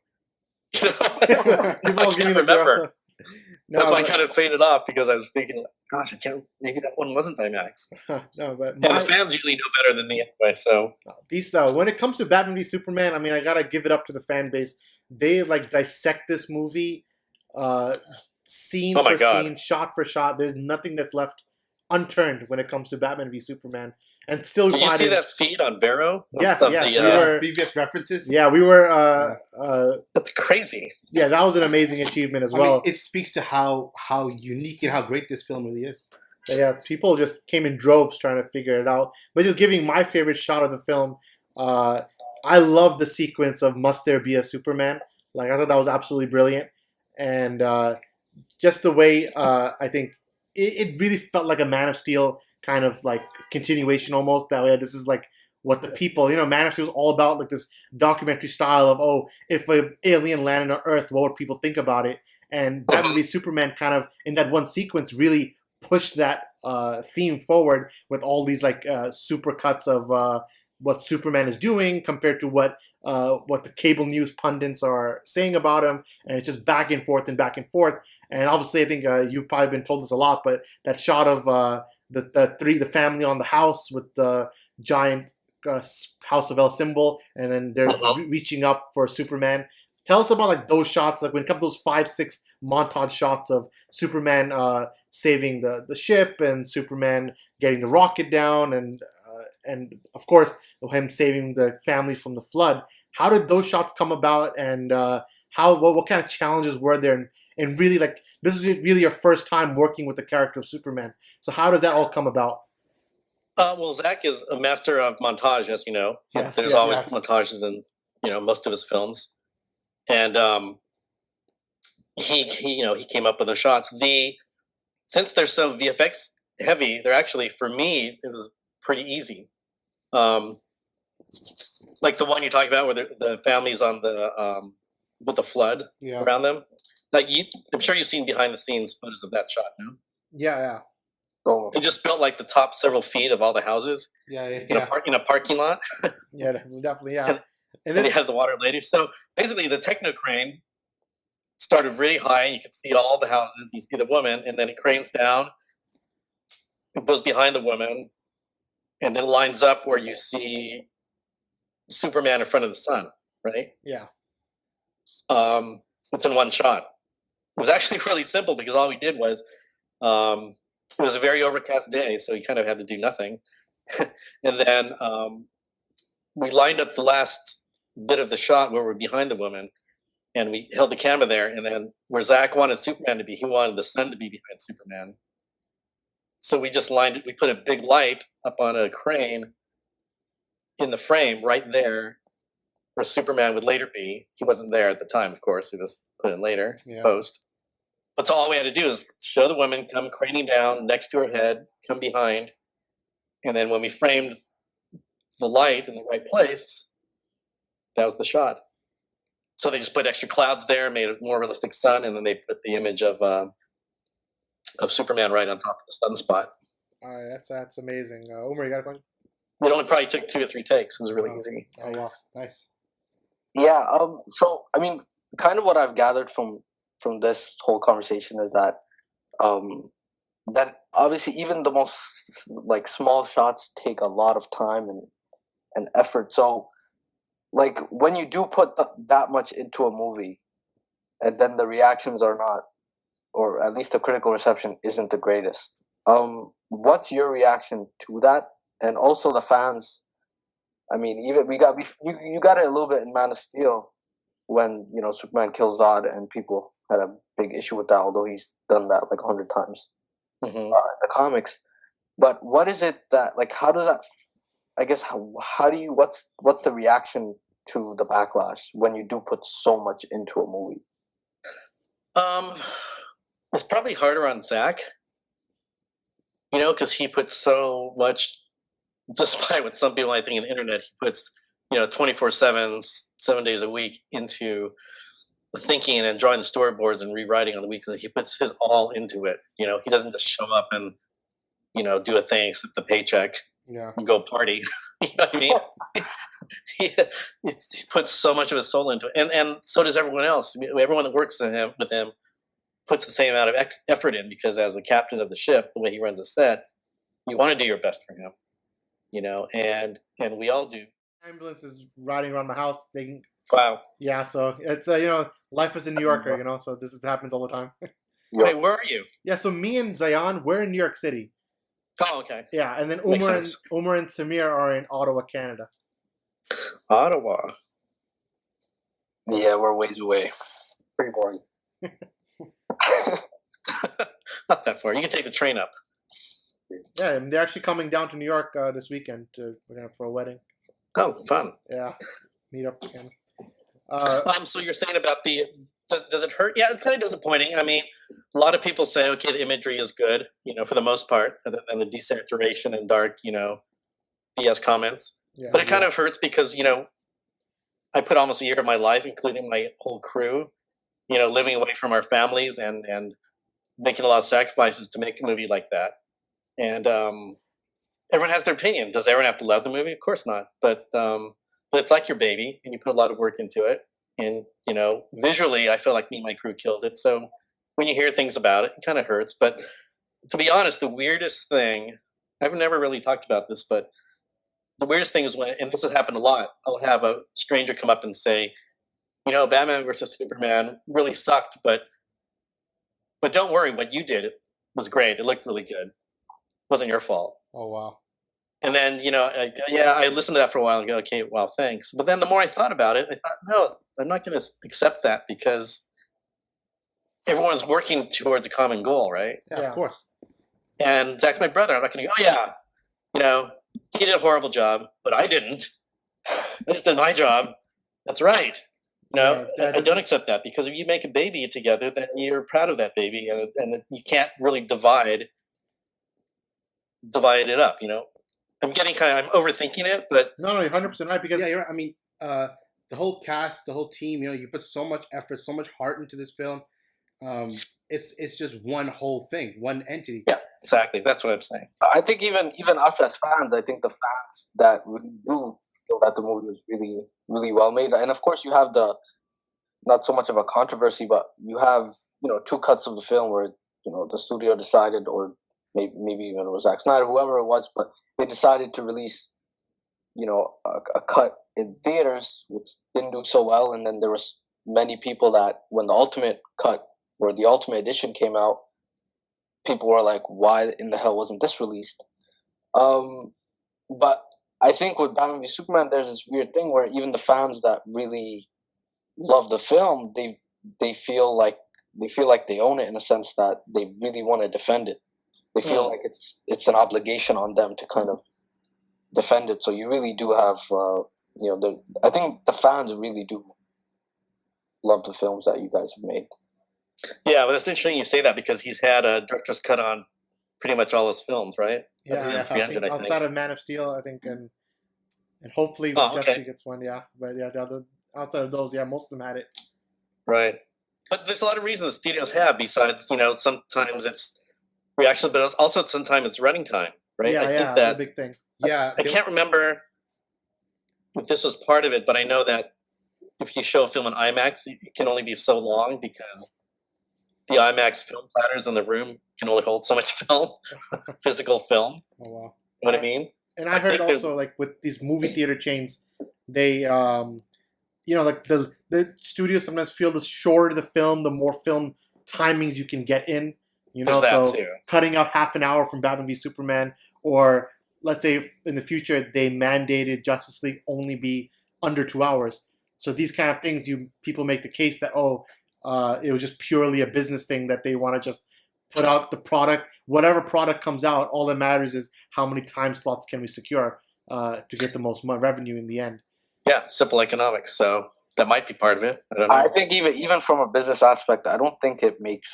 You know, I can't remember. No, That's why I kind of faded off because I was thinking, gosh, I can't. Maybe that one wasn't IMAX. No, but And the fans usually know better than me anyway. So these when it comes to Batman v Superman, I mean, I gotta give it up to the fan base. They like dissect this movie, scene for scene, shot for shot. There's nothing that's left unturned when it comes to Batman v Superman. And still, did you see that feed on Vero? Yes, yes, we were previous references. Yeah, we were. That's crazy. Yeah, that was an amazing achievement as well. I mean, it speaks to how unique and how great this film really is. Yeah, people just came in droves trying to figure it out. But just giving my favorite shot of the film, I love the sequence of "Must There Be a Superman." Like I thought that was absolutely brilliant, and just the way I think it really felt like a Man of Steel kind of like continuation almost. That way, this is like what the people, Man of Steel is all about, like this documentary style of, oh, if an alien landed on Earth, what would people think about it? And Batman v Superman kind of in that one sequence really pushed that theme forward with all these like super cuts of what Superman is doing compared to what the cable news pundits are saying about him, and it's just back and forth and back and forth. And obviously, I think you've probably been told this a lot, but that shot of the family on the house with the giant House of El symbol, and then they're reaching up for Superman. Tell us about like those shots, like when it comes to those 5-6 montage shots of Superman saving the ship and Superman getting the rocket down, and of course him saving the family from the flood. How did those shots come about, and what kind of challenges were there? And really, like, this is really your first time working with the character of Superman. So how does that all come about? Well, Zach is a master of montage, as you know. Yes, There's always montages in most of his films, and he came up with the shots. Since they're so VFX heavy, they're actually, for me, it was pretty easy. Like the one you talked about, where the family's on the with the flood around them. Like I'm sure you've seen behind the scenes photos of that shot. No? Yeah. Oh, They just built like the top several feet of all the houses in a parking lot. Yeah, definitely. Yeah, and they had the water later. So basically, the techno crane started really high. You can see all the houses. You see the woman, and then it cranes down. It goes behind the woman, and then lines up where you see Superman in front of the sun. Right? Yeah. It's in one shot. It was actually really simple because all we did was. It was a very overcast day, so he kind of had to do nothing. And then we lined up the last bit of the shot where we're behind the woman, and we held the camera there. And then where Zach wanted Superman to be, he wanted the sun to be behind Superman. So we just lined it. We put a big light up on a crane in the frame right there where Superman would later be. He wasn't there at the time, of course. It was put in later, post. But so all we had to do is show the woman come craning down next to her head, come behind, and then when we framed the light in the right place, that was the shot. So they just put extra clouds there, made a more realistic sun, and then they put the image of Superman right on top of the sunspot. All right, that's amazing. Umar, you got a question? It only probably took 2 or 3 takes. It was really easy. Oh wow, nice. yeah. So I mean, kind of what I've gathered from this whole conversation is that that obviously even the most like small shots take a lot of time and effort. So like when you do put that much into a movie and then the reactions are not, or at least the critical reception isn't the greatest, what's your reaction to that? And also the fans, I mean, even you got it a little bit in Man of Steel when Superman kills Zod, and people had a big issue with that, although he's done that like 100 times in the comics. But what is it that, like, how does that, I guess, how do you, what's the reaction to the backlash when you do put so much into a movie? it's probably harder on Zach, because he puts so much, despite what some people might think on the internet, he puts, 24/7, 7 days a week into thinking and drawing the storyboards and rewriting on the weeks. He puts his all into it. He doesn't just show up and, do a thing, accept the paycheck, Yeah. and go party. You know what I mean? he, he puts so much of his soul into it. And so does everyone else. Everyone that works with him puts the same amount of effort in, because as the captain of the ship, the way he runs a set, you want to do your best for him, and we all do. Ambulance is riding around my house. Wow. Yeah, so it's life is a New Yorker, so happens all the time. Wait, where are you? Yeah, so me and Zayan, we're in New York City. Oh, okay. Yeah, and then Makes Umar sense. and Samir are in Ottawa, Canada. Ottawa. Yeah, we're ways away. Pretty boring. Not that far. You can take the train up. Yeah, and they're actually coming down to New York this weekend for a wedding. Oh, fun. Yeah, meet up again. So you're saying about does it hurt? Yeah, it's kind of disappointing. I mean, a lot of people say, okay, the imagery is good, for the most part, other than the desaturation and dark, BS comments. Yeah, But it kind of hurts because, I put almost a year of my life, including my whole crew, living away from our families and making a lot of sacrifices to make a movie like that. And everyone has their opinion. Does everyone have to love the movie? Of course not. But it's like your baby, and you put a lot of work into it. And, visually, I feel like me and my crew killed it. So when you hear things about it, it kind of hurts. But to be honest, the weirdest thing, I've never really talked about this, but the weirdest thing is when, and this has happened a lot, I'll have a stranger come up and say, Batman versus Superman really sucked, but don't worry, what you did was great. It looked really good. It wasn't your fault. Oh, wow. And then, I listened to that for a while and go, okay, well, thanks. But then the more I thought about it, I thought, no, I'm not going to accept that, because everyone's working towards a common goal, right? Yeah, Yeah. of course. And Zach's my brother. I'm not going to go, oh, yeah, he did a horrible job, but I didn't. I just did my job. That's right. Yeah, that I is- don't accept that, because if you make a baby together, then you're proud of that baby, and you can't really divide it up, I'm overthinking it, but No, you're 100% right, because Yeah, you're right. I mean, the whole cast, the whole team, you put so much effort, so much heart into this film. It's just one whole thing, one entity. yeah, exactly. That's what I'm saying. I think even us as fans, I think the fans that really do feel that the movie was really, really well made. And of course, you have not so much of a controversy, but you have, two cuts of the film where, the studio decided, or maybe even it was Zack Snyder, whoever it was, but they decided to release, a cut in theaters, which didn't do so well. And then there was many people that when the ultimate cut or the ultimate edition came out, people were like, why in the hell wasn't this released? But I think with Batman v Superman, there's this weird thing where even the fans that really love the film, they feel like they own it, in a sense that they really want to defend it. They feel like it's an obligation on them to kind of defend it. So you really do have, I think the fans really do love the films that you guys have made. Yeah, but it's interesting you say that, because he's had a director's cut on pretty much all his films, right? yeah, Yeah, I think 300, I think. outside of Man of Steel, I think, and hopefully Oh, okay. Jesse gets one, yeah. But yeah, the other outside of those, yeah, most of them had it. Right. But there's a lot of reasons the studios have, besides, sometimes it's reaction, but also sometimes it's running time, right? Yeah, I think yeah, that that's a big thing. Yeah, I can't remember if this was part of it, but I know that if you show a film in IMAX, it can only be so long, because the IMAX film platters in the room can only hold so much film, physical film. Oh, wow. You know what I mean? And I I heard think there's- also, like, with these movie theater chains, they, like the studios sometimes feel the shorter the film, the more film timings you can get in. There's that so too. cutting out half an hour from Batman v Superman, or let's say if in the future they mandated Justice League only be under 2 hours. So these kind of things, people make the case that it was just purely a business thing, that they want to just put out the product, whatever product comes out. All that matters is how many time slots can we secure to get the most revenue in the end. Yeah, simple economics. So that might be part of it. I don't know. I think even from a business aspect, I don't think it makes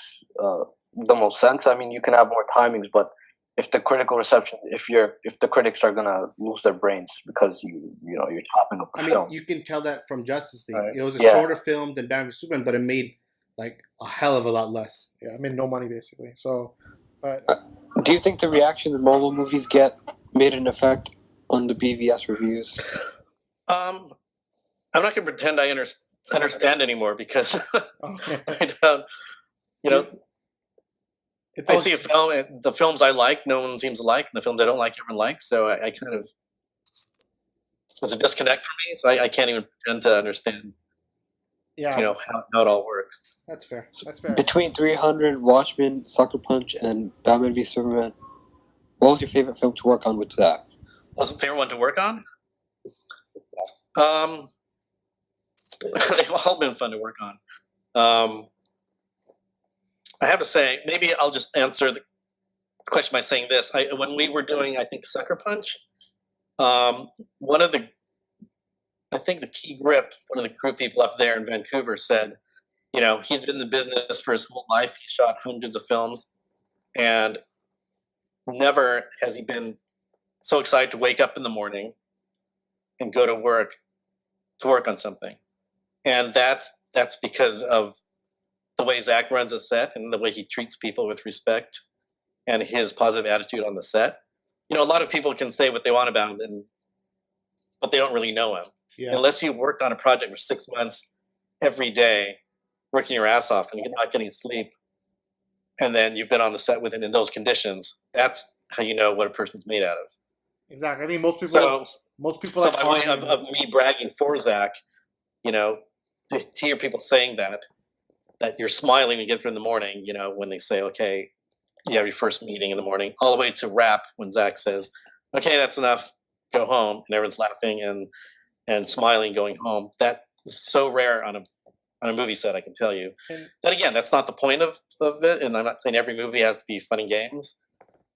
the most sense. I mean, you can have more timings, but if the critical reception, if the critics are gonna lose their brains because you're chopping up the I mean, film. you can tell that from Justice League. Right. It was a Yeah. shorter film than Batman v Superman, but it made like a hell of a lot less. Yeah, I mean, no money basically. So, but Do you think the reaction the Marvel movies get made an effect on the BVS reviews? I'm not gonna pretend I understand anymore because okay. I don't. You know, It's I all, see a film, and the films I like, no one seems to like, and the films I don't like, everyone likes. So I kind of there's a disconnect for me. So I can't even pretend to understand, yeah, how it all works. that's fair. That's fair. Between 300, Watchmen, Sucker Punch, and Batman v Superman, what was your favorite film to work on with Zach? What's the favorite one to work on? They've all been fun to work on. I have to say, maybe I'll just answer the question by saying this. When we were doing, I think, Sucker Punch, one of the key grip, one of the crew people up there in Vancouver said, he's been in the business for his whole life. He shot hundreds of films, and never has he been so excited to wake up in the morning and go to work on something. And that's because of the way Zach runs a set and the way he treats people with respect and his positive attitude on the set. A lot of people can say what they want about him, but they don't really know him. Yeah. Unless you worked on a project for 6 months every day, working your ass off and you're not getting sleep, and then you've been on the set with him in those conditions, that's how you know what a person's made out of. Exactly. I think most people. So by way of me bragging for Zach, to hear people saying that you're smiling when you get there in the morning, when they say, okay, you have your first meeting in the morning, all the way to rap when Zach says, okay, that's enough, go home, and everyone's laughing and smiling going home. That is so rare on a movie set, I can tell you. And Then again, that's not the point of it, and I'm not saying every movie has to be fun and games,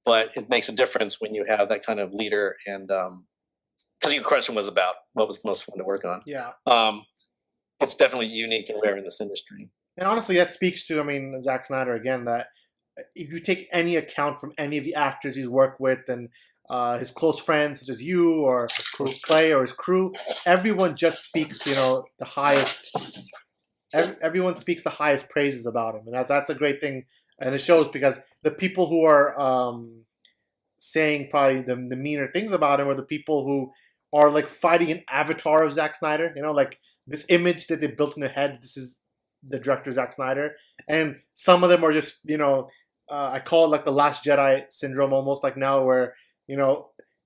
but it makes a difference when you have that kind of leader. And because your question was about what was the most fun to work on. yeah. It's definitely unique and rare in this industry. And honestly, that speaks to, Zack Snyder again, that if you take any account from any of the actors he's worked with and his close friends, such as you or Clay or his crew, everyone just speaks, the highest. Everyone speaks the highest praises about him, and that's a great thing, and it shows because the people who are saying probably the meaner things about him are the people who are like fighting an avatar of Zack Snyder. Like this image that they built in their head. This is the director Zack Snyder, and some of them are just I call it like the Last Jedi syndrome, almost like now where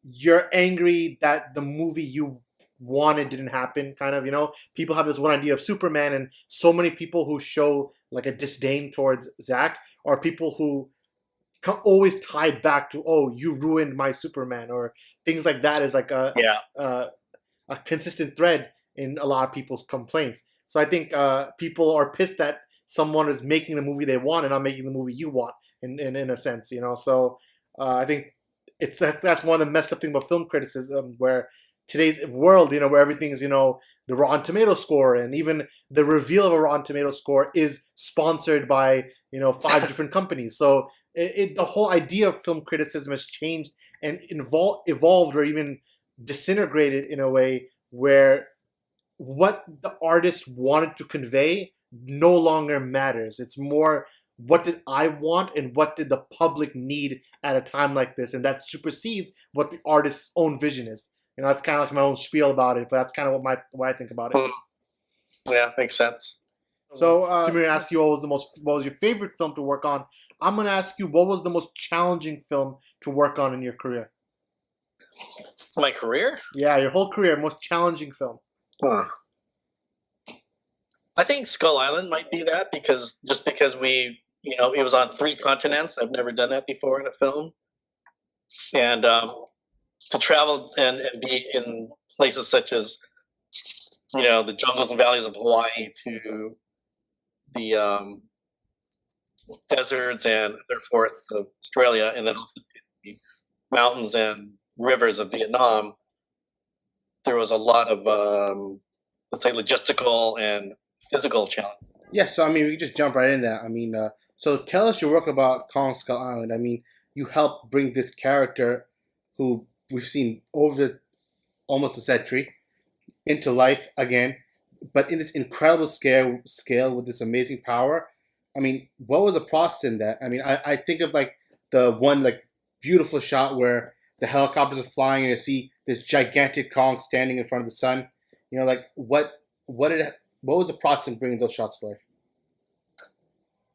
you're angry that the movie you wanted didn't happen, kind of. People have this one idea of Superman, and so many people who show like a disdain towards Zack are people who always tied back to, oh, you ruined my Superman, or things like that is like a consistent thread in a lot of people's complaints. So I think people are pissed that someone is making the movie they want and not making the movie you want, in a sense, So I think that's one of the messed up things about film criticism, where today's world, where everything is, the Rotten Tomato score, and even the reveal of a Rotten Tomato score is sponsored by, 5 different companies. So the whole idea of film criticism has changed and evolved or even disintegrated in a way where what the artist wanted to convey no longer matters. It's more, what did I want and what did the public need at a time like this, and that supersedes what the artist's own vision is. That's kind of like my own spiel about it, but that's kind of what I think about it. Yeah, makes sense. So, Samir asked you what was your favorite film to work on. I'm going to ask you, what was the most challenging film to work on in your career? My career? Yeah, your whole career, most challenging film. Huh. I think Skull Island might be that, because we, it was on 3 continents. I've never done that before in a film. And to travel and be in places such as, the jungles and valleys of Hawaii, to the deserts and other forests of Australia, and then also the mountains and rivers of Vietnam, there was a lot of, let's say, logistical and physical challenge. Yeah, so we can just jump right in there. So tell us your work about Kong Skull Island. I mean, you helped bring this character, who we've seen over almost a century, into life again, but in this incredible scale with this amazing power. I mean, what was the process in that? I mean, I think of like the one like beautiful shot where the helicopters are flying and you see this gigantic Kong standing in front of the sun. You know, like what was the process in bringing those shots to life?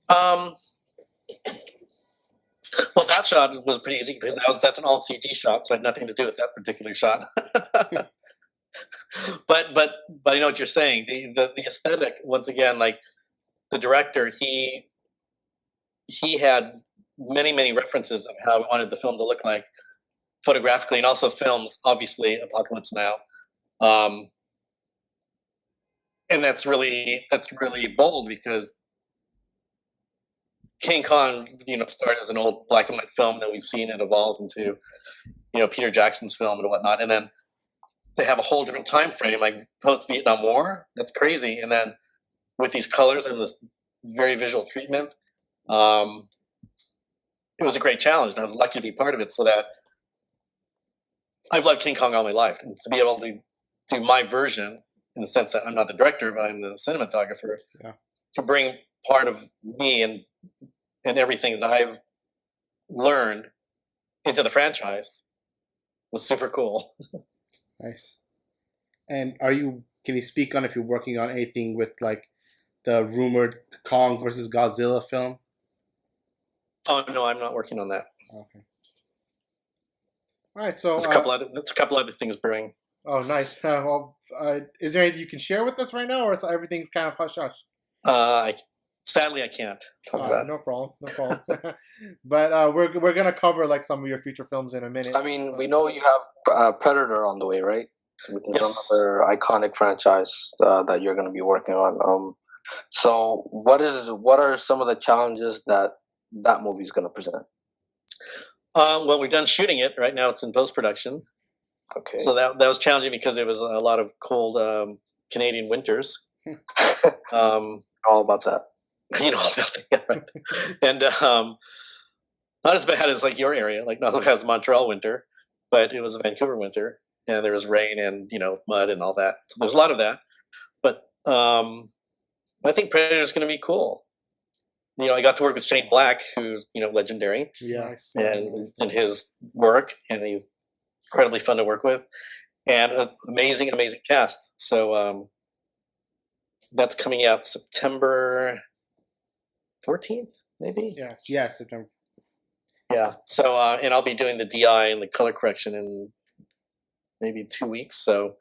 Um, well, that shot was pretty easy because that's an all CG shot, so I had nothing to do with that particular shot. but I know what you're saying. The aesthetic, once again, like the director, he had many references of how he wanted the film to look like photographically, and also films, obviously, Apocalypse Now. Um, and that's really bold because King Kong, started as an old black and white film that we've seen it evolve into, Peter Jackson's film and whatnot, and then to have a whole different time frame, like post Vietnam War, that's crazy. And then with these colors and this very visual treatment, it was a great challenge, and I was lucky to be part of it. So that I've loved King Kong all my life, and to be able to do my version, in the sense that I'm not the director, but I'm the cinematographer, Yeah. to bring part of me and everything that I've learned into the franchise was super cool. Nice. And can you speak on if you're working on anything with like the rumored Kong versus Godzilla film? Oh no, I'm not working on that. Okay. All right. So There's a couple other things brewing. Oh, nice. Is there anything you can share with us right now, or is everything's kind of hush hush? Sadly, I can't talk about it. No problem. But we're gonna cover like some of your future films in a minute. I mean, we know you have Predator on the way, right? So Yes. another iconic franchise that you're going to be working on. So what are some of the challenges that movie is going to present? Well, we're done shooting it right now. It's in post production, Okay. so that was challenging because it was a lot of cold Canadian winters. All about that. About that, yeah, right. And not as bad as like your area, like not as bad as Montreal winter, but it was a Vancouver winter, and there was rain and mud and all that. So there's a lot of that, but I think Predator's going to be cool. I got to work with Shane Black, who's legendary, Yeah. and his work, and he's incredibly fun to work with, and an amazing cast. So that's coming out September 14th, maybe. Yeah, September. Yeah. So and I'll be doing the DI and the color correction in maybe 2 weeks. So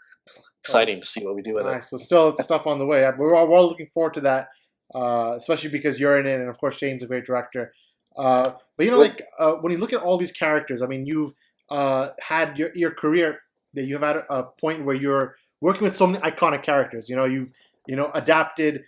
exciting to see what we do with it. So still stuff on the way. We're all looking forward to that, especially because you're in it, and of course Shane's a great director. But when you look at all these characters, I mean, you've had your career that you've had a point where you're working with so many iconic characters. You've adapted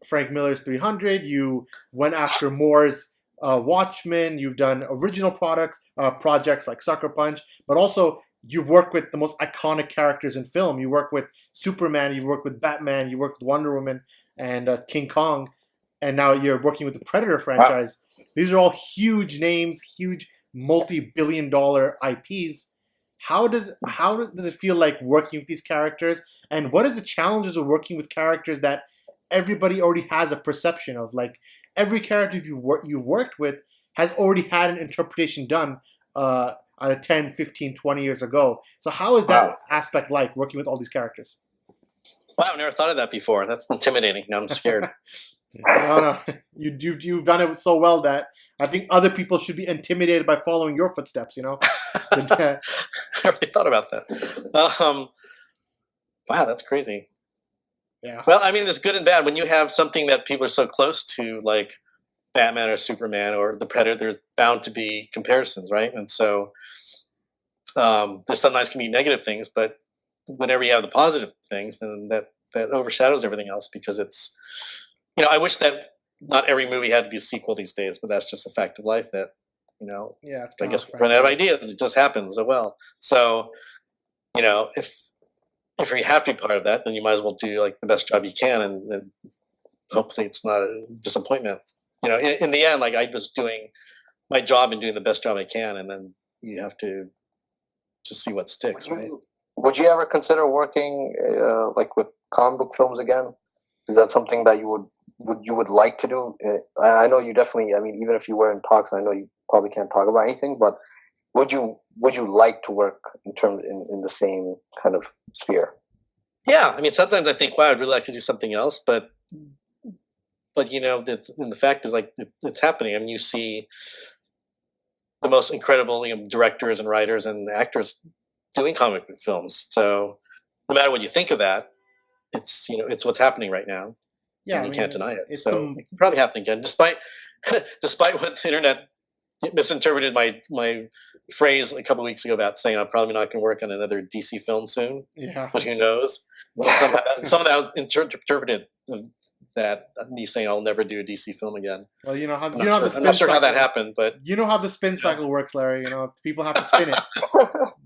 Frank Miller's 300. You went after Moore's Watchmen. You've done original projects like Sucker Punch, but also you've worked with the most iconic characters in film. You work with Superman, you've worked with Batman, you worked with Wonder Woman and King Kong, and now you're working with the Predator franchise. Wow. These are all huge names, huge multi-billion-dollar IPs. How does it feel like working with these characters, and what is the challenges of working with characters that everybody already has a perception of? Like every character you've worked with has already had an interpretation done 10, 15, 20 years ago. So how is that aspect like, working with all these characters? Wow, I've never thought of that before. That's intimidating. Now I'm scared. No. You've done it so well that I think other people should be intimidated by following your footsteps, I never really thought about that. Wow, that's crazy. Yeah. Well, I mean, there's good and bad. When you have something that people are so close to, like Batman or Superman or the Predator, there's bound to be comparisons, right? And so there's sometimes can be negative things, but whenever you have the positive things, then that overshadows everything else, because it's, I wish that not every movie had to be a sequel these days, but that's just a fact of life that, yeah, I guess we run out of ideas. It just happens. Oh well. So, if you have to be part of that, then you might as well do like the best job you can, and hopefully it's not a disappointment. in the end, like I was doing my job and doing the best job I can, and then you have to just see what sticks, right? Would you ever consider working like with comic book films again? Is that something that you would like to do? I know you definitely. I mean, even if you were in talks, I know you probably can't talk about anything. But would you like to work in the same kind of sphere? Yeah, I mean, sometimes I think, wow, I'd really like to do something else, but the fact is, like, it's happening. I mean, you see the most incredible directors and writers and actors doing comic book films. So no matter what you think of that, it's what's happening right now. Yeah, and you can't deny it. it's So the, it can probably happen again, despite what the internet misinterpreted my phrase a couple of weeks ago about saying I'm probably not going to work on another DC film soon. yeah. But who knows? Well, some of that was interpreted that me saying I'll never do a DC film again. Well, how I'm the not spin sure how cycle, that happened, but you know how the spin cycle works, Larry. People have to spin it.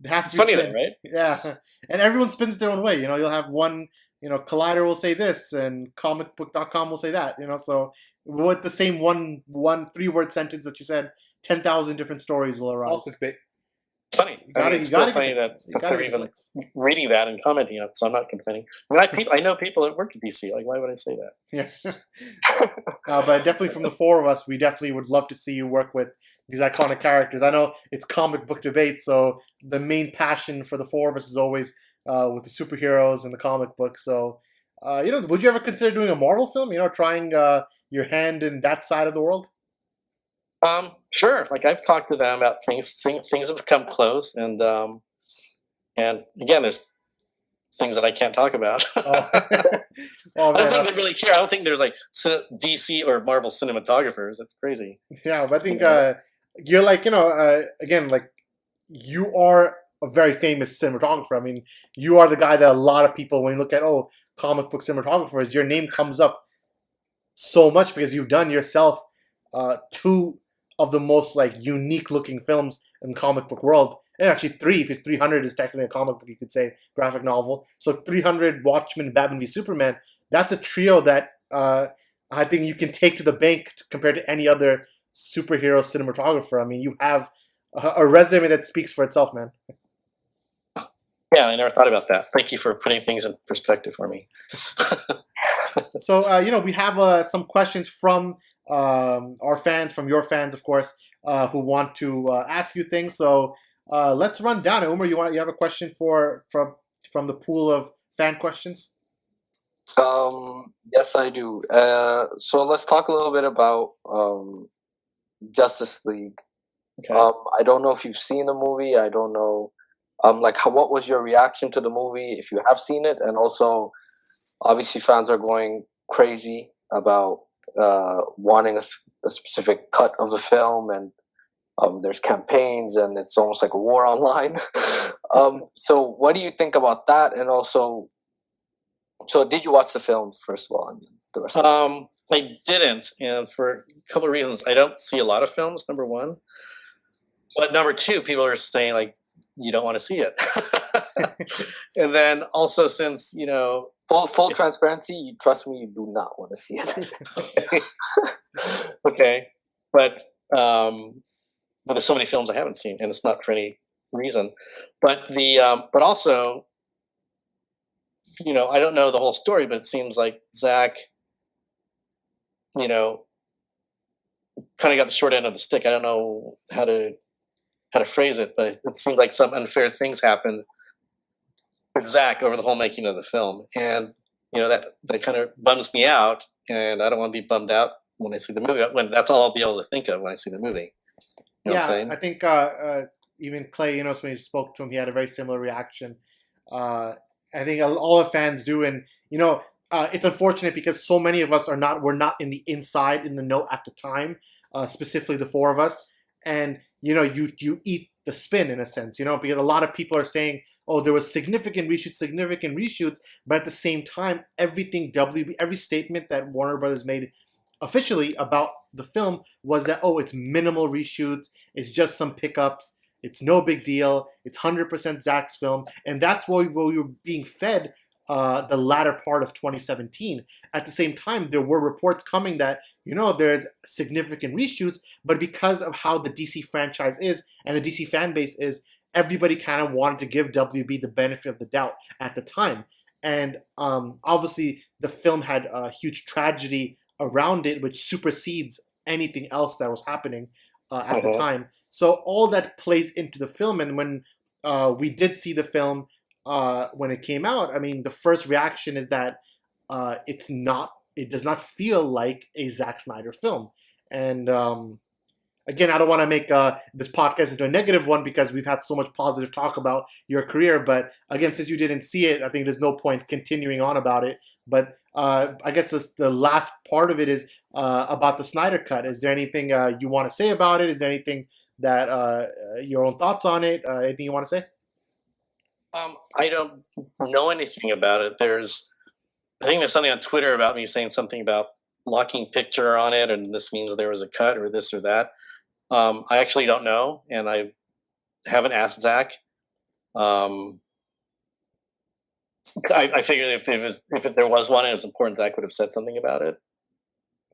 It has it's to be funny spin. then, right? Yeah, and everyone spins their own way. You'll have one. Collider will say this, and comicbook.com will say that. So with the same one 3-word sentence that you said, 10,000 different stories will arise. All clickbait. Funny. It's still funny that you gotta they're get the even clicks. reading that and commenting on it, so I'm not complaining. I know people that work at DC. Like, why would I say that? Yeah. But definitely from the four of us, we definitely would love to see you work with these iconic characters. I know it's comic book debate, so the main passion for the four of us is always with the superheroes and the comic books. So, would you ever consider doing a Marvel film? Trying your hand in that side of the world? Sure. Like, I've talked to them about things. Things have come close, and again, there's things that I can't talk about. Oh, I don't think they really care. I don't think there's like DC or Marvel cinematographers. That's crazy. yeah, but I think you're like, again, like you are a very famous cinematographer. I mean, you are the guy that a lot of people, when you look at, comic book cinematographers, your name comes up so much because you've done yourself two of the most like unique looking films in the comic book world. And actually three, because 300 is technically a comic book, you could say, graphic novel. So 300, Watchmen, Batman v Superman, that's a trio that I think you can take to the bank compared to any other superhero cinematographer. I mean, you have a resume that speaks for itself, man. Yeah, I never thought about that. Thank you for putting things in perspective for me. So, we have some questions from our fans, from your fans, of course, who want to ask you things. So let's run down it. Umar, you have a question from the pool of fan questions? Yes, I do. So let's talk a little bit about Justice League. Okay. I don't know if you've seen the movie. I don't know. What was your reaction to the movie if you have seen it? And also, obviously, fans are going crazy about wanting a specific cut of the film, and there's campaigns, and it's almost like a war online. So what do you think about that? And also, so did you watch the film, first of all? And the rest I didn't, and for a couple of reasons. I don't see a lot of films, number one. But number two, people are saying, like, you don't want to see it. And then also, since, full transparency, trust me, you do not want to see it. Okay. But there's so many films I haven't seen, and it's not for any reason. But but also, I don't know the whole story, but it seems like Zach, kind of got the short end of the stick. I don't know how to phrase it, but it seemed like some unfair things happened with Zach over the whole making of the film, and that kind of bums me out, and I don't want to be bummed out when I see the movie. When that's all I'll be able to think of when I see the movie. You know what I'm saying? I think even Clay, when he spoke to him, he had a very similar reaction. I think all the fans do, and it's unfortunate because so many of us were not in the inside in the know at the time, specifically the four of us, and you eat the spin in a sense, because a lot of people are saying, oh, there was significant reshoots, but at the same time, every statement that Warner Brothers made officially about the film was that, oh, it's minimal reshoots, it's just some pickups, it's no big deal, it's 100% Zach's film, and that's what we were being fed the latter part of 2017. At the same time, there were reports coming that, there's significant reshoots, but because of how the DC franchise is and the DC fan base is, everybody kind of wanted to give WB the benefit of the doubt at the time. And obviously, the film had a huge tragedy around it, which supersedes anything else that was happening at the time. So all that plays into the film. And when we did see the film when it came out, I mean, the first reaction is that it does not feel like a Zack Snyder film. And again, I don't want to make this podcast into a negative one because we've had so much positive talk about your career. But again, since you didn't see it, I think there's no point continuing on about it. But I guess the last part of it is about the Snyder Cut. Is there anything you want to say about it? Is there anything that your own thoughts on it? Anything you want to say? I don't know anything about it. I think there's something on Twitter about me saying something about locking picture on it, and this means there was a cut or this or that. I actually don't know, and I haven't asked Zach. I figured if there was one and it was important, Zach would have said something about it,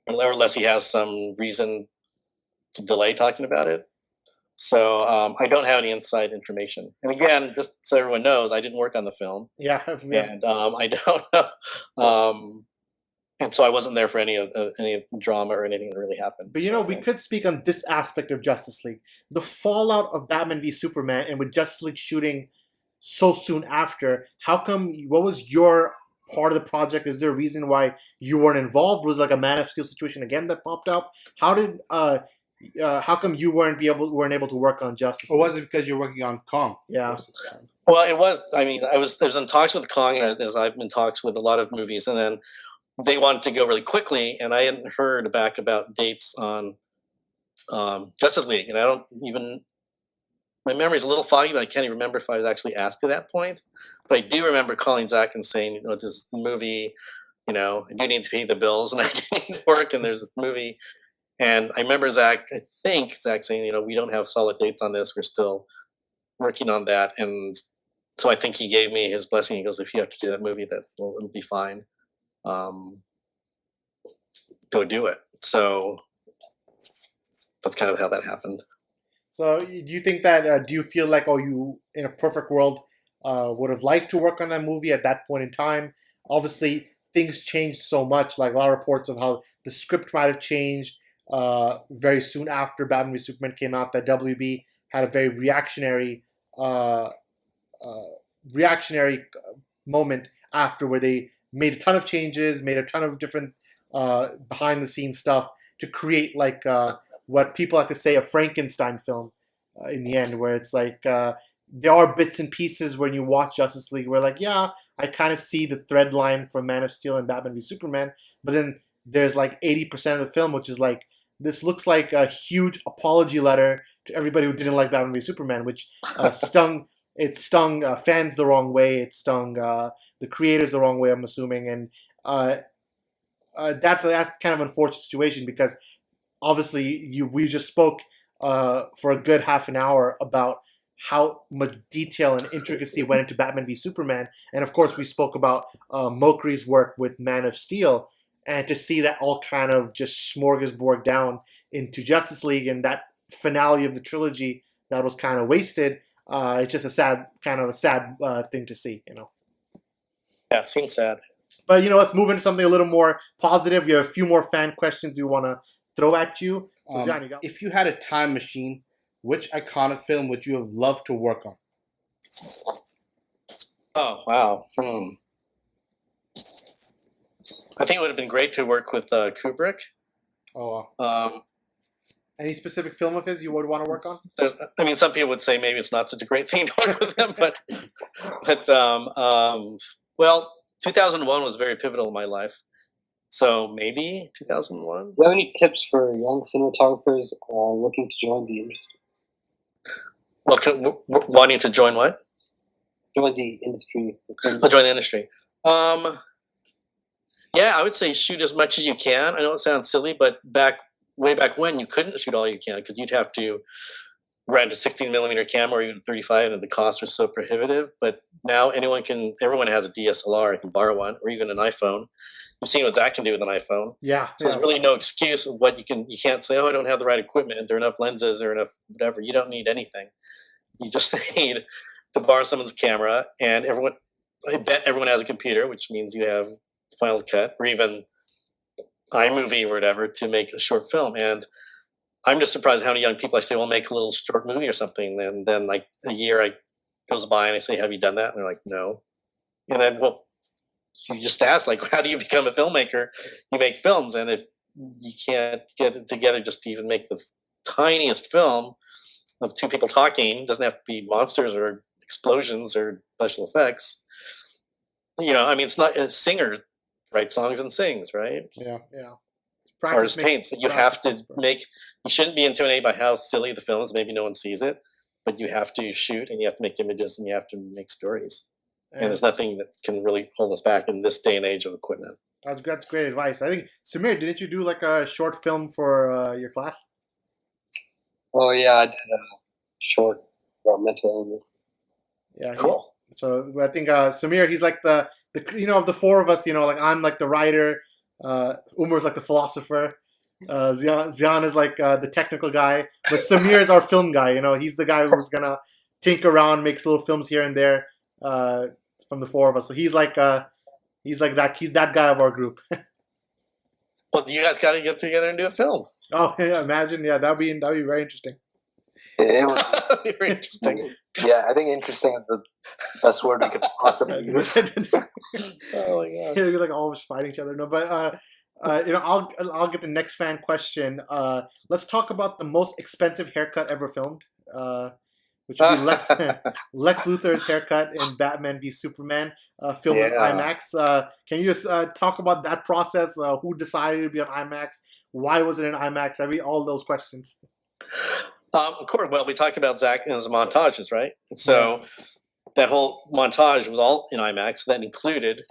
unless he has some reason to delay talking about it. So I don't have any inside information. And again, just so everyone knows, I didn't work on the film. Yeah. And I don't know. And so I wasn't there for any of the drama or anything that really happened. But we could speak on this aspect of Justice League. The fallout of Batman v Superman, and with Justice League shooting so soon after, what was your part of the project? Is there a reason why you weren't involved? Was it like a Man of Steel situation again that popped up? How come you weren't able to work on Justice League? Or was it because you're working on Kong? Yeah. Well, it was. I mean, I was in talks with Kong, as I've been in talks with a lot of movies, and then they wanted to go really quickly, and I hadn't heard back about dates on Justice League, and I don't even. My memory's a little foggy, but I can't even remember if I was actually asked at that point. But I do remember calling Zach and saying, this movie, I do need to pay the bills, and I need to work, and there's this movie. And I remember Zach saying, we don't have solid dates on this. We're still working on that. And so I think he gave me his blessing. He goes, if you have to do that movie, it'll be fine. Go do it. So that's kind of how that happened. So do you think that, do you feel like, you, in a perfect world, would have liked to work on that movie at that point in time? Obviously, things changed so much, like a lot of reports of how the script might have changed very soon after Batman v Superman came out, that WB had a very reactionary moment after, where they made a ton of changes, made a ton of different behind the scenes stuff to create what people like to say a Frankenstein film in the end, where it's like there are bits and pieces when you watch Justice League where yeah, I kind of see the thread line from Man of Steel and Batman v Superman, but then there's 80% of the film which is this looks like a huge apology letter to everybody who didn't like Batman v Superman, which stung fans the wrong way. It stung the creators the wrong way, I'm assuming, and that's kind of an unfortunate situation, because obviously we just spoke for a good half an hour about how much detail and intricacy went into Batman v Superman, and of course we spoke about Mokri's work with Man of Steel. And to see that all kind of just smorgasbord down into Justice League, and that finale of the trilogy that was kind of wasted, it's just a sad thing to see, Yeah, it seems sad. But let's move into something a little more positive. We have a few more fan questions we want to throw at you. So Zion, you go. If you had a time machine, which iconic film would you have loved to work on? Oh, wow. I think it would have been great to work with Kubrick. Oh, any specific film of his you would want to work on? Some people would say maybe it's not such a great thing to work with him, but 2001 was very pivotal in my life. So maybe 2001. Do you have any tips for young cinematographers looking to join the industry? Well, wanting to join what? Join the industry. Join the industry. Yeah, I would say shoot as much as you can. I know it sounds silly, but way back when, you couldn't shoot all you can, because you'd have to rent a 16 millimeter camera or even 35, and the costs are so prohibitive. But now everyone has a DSLR, you can borrow one, or even an iPhone. You've seen what Zach can do with an iPhone. Yeah. So there's really no excuse of what you can't say, oh, I don't have the right equipment or enough lenses or enough whatever. You don't need anything. You just need to borrow someone's camera, and I bet everyone has a computer, which means you have Final Cut or even iMovie or whatever to make a short film. And I'm just surprised how many young people I say, well, make a little short movie or something. And then like a year goes by and I say, have you done that? And they're like, no. And then, well, you just ask, like, how do you become a filmmaker? You make films. And if you can't get it together just to even make the tiniest film of two people talking, it doesn't have to be monsters or explosions or special effects. I mean, it's not a singer writes songs and sings, right? Yeah. Artist paints. You have to you shouldn't be intimidated by how silly the film is. Maybe no one sees it, but you have to shoot and you have to make images and you have to make stories. And there's nothing that can really hold us back in this day and age of equipment. That's great advice. I think, Samir, didn't you do like a short film for your class? Oh yeah, I did a short about mental illness. Yeah, cool. So I think Samir, he's like the of the four of us. Like I'm like the writer, Umar's like the philosopher, Zian is like the technical guy, but Samir is our film guy. He's the guy who's gonna tinker around, makes little films here and there. From the four of us, so he's like that. He's that guy of our group. Well, you guys got to get together and do a film. Oh yeah, imagine, yeah, that'd be very interesting. It was Very interesting. Yeah, I think interesting is the best word we could possibly use. Oh my god. We're like always fighting each other. No, but I'll get the next fan question. Let's talk about the most expensive haircut ever filmed. Which would be Lex Luthor's haircut in Batman v Superman, filmed in IMAX. Can you just talk about that process? Who decided to be on IMAX? Why was it in IMAX? All those questions. Of course. Well, we talked about Zach and his montages, right? And so that whole montage was all in IMAX. That included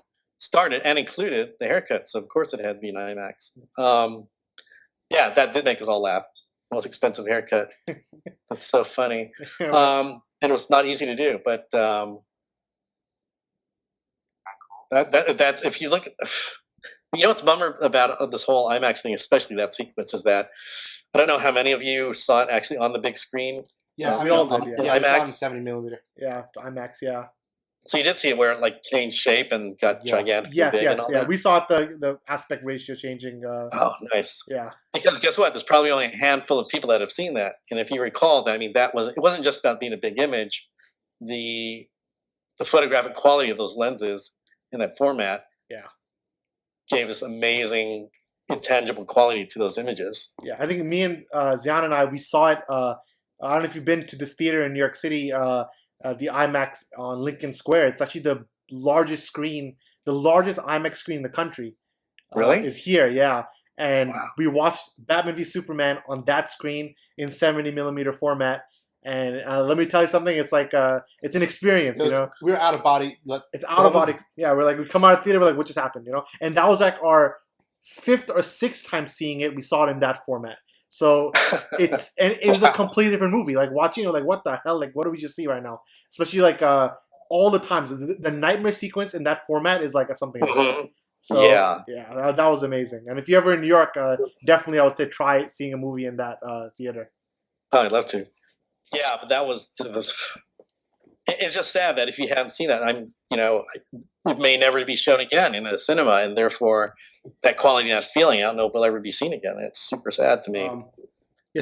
the haircut. So of course it had to be in IMAX. That did make us all laugh. Most expensive haircut. That's so funny. And it was not easy to do, but that if you look, what's bummer about this whole IMAX thing, especially that sequence, is that I don't know how many of you saw it actually on the big screen. Yeah, we all did. Yeah, IMAX. on 70 millimeter. Yeah, IMAX. Yeah. So you did see it where it like changed shape and got gigantic. Yes, big and all yeah. that? We saw it, the aspect ratio changing. Oh, nice. Yeah. Because guess what? There's probably only a handful of people that have seen that. And if you recall, it wasn't just about being a big image. The photographic quality of those lenses in that format gave this amazing intangible quality to those images. Yeah, I think me and Zian and we saw it. I don't know if you've been to this theater in New York City, the IMAX on Lincoln Square. It's actually the largest IMAX screen in the country. Really? Is here, yeah. And we watched Batman v Superman on that screen in 70 millimeter format. And let me tell you something. It's like it's an experience, We're out of body. It's out of body. Yeah, we come out of theater. We're like, what just happened, And that was like our 5th or 6th time seeing it. We saw it in that format. So it was a completely different movie. Like watching it, like what the hell? Like what do we just see right now? Especially like all the times the nightmare sequence in that format is like something else. Mm-hmm. So that was amazing. And if you're ever in New York, definitely I would say try seeing a movie in that theater. Oh, I'd love to. Yeah, but that was. It's just sad that if you haven't seen that, it may never be shown again in a cinema, and therefore that quality, that feeling, I don't know if will ever be seen again. It's super sad to me.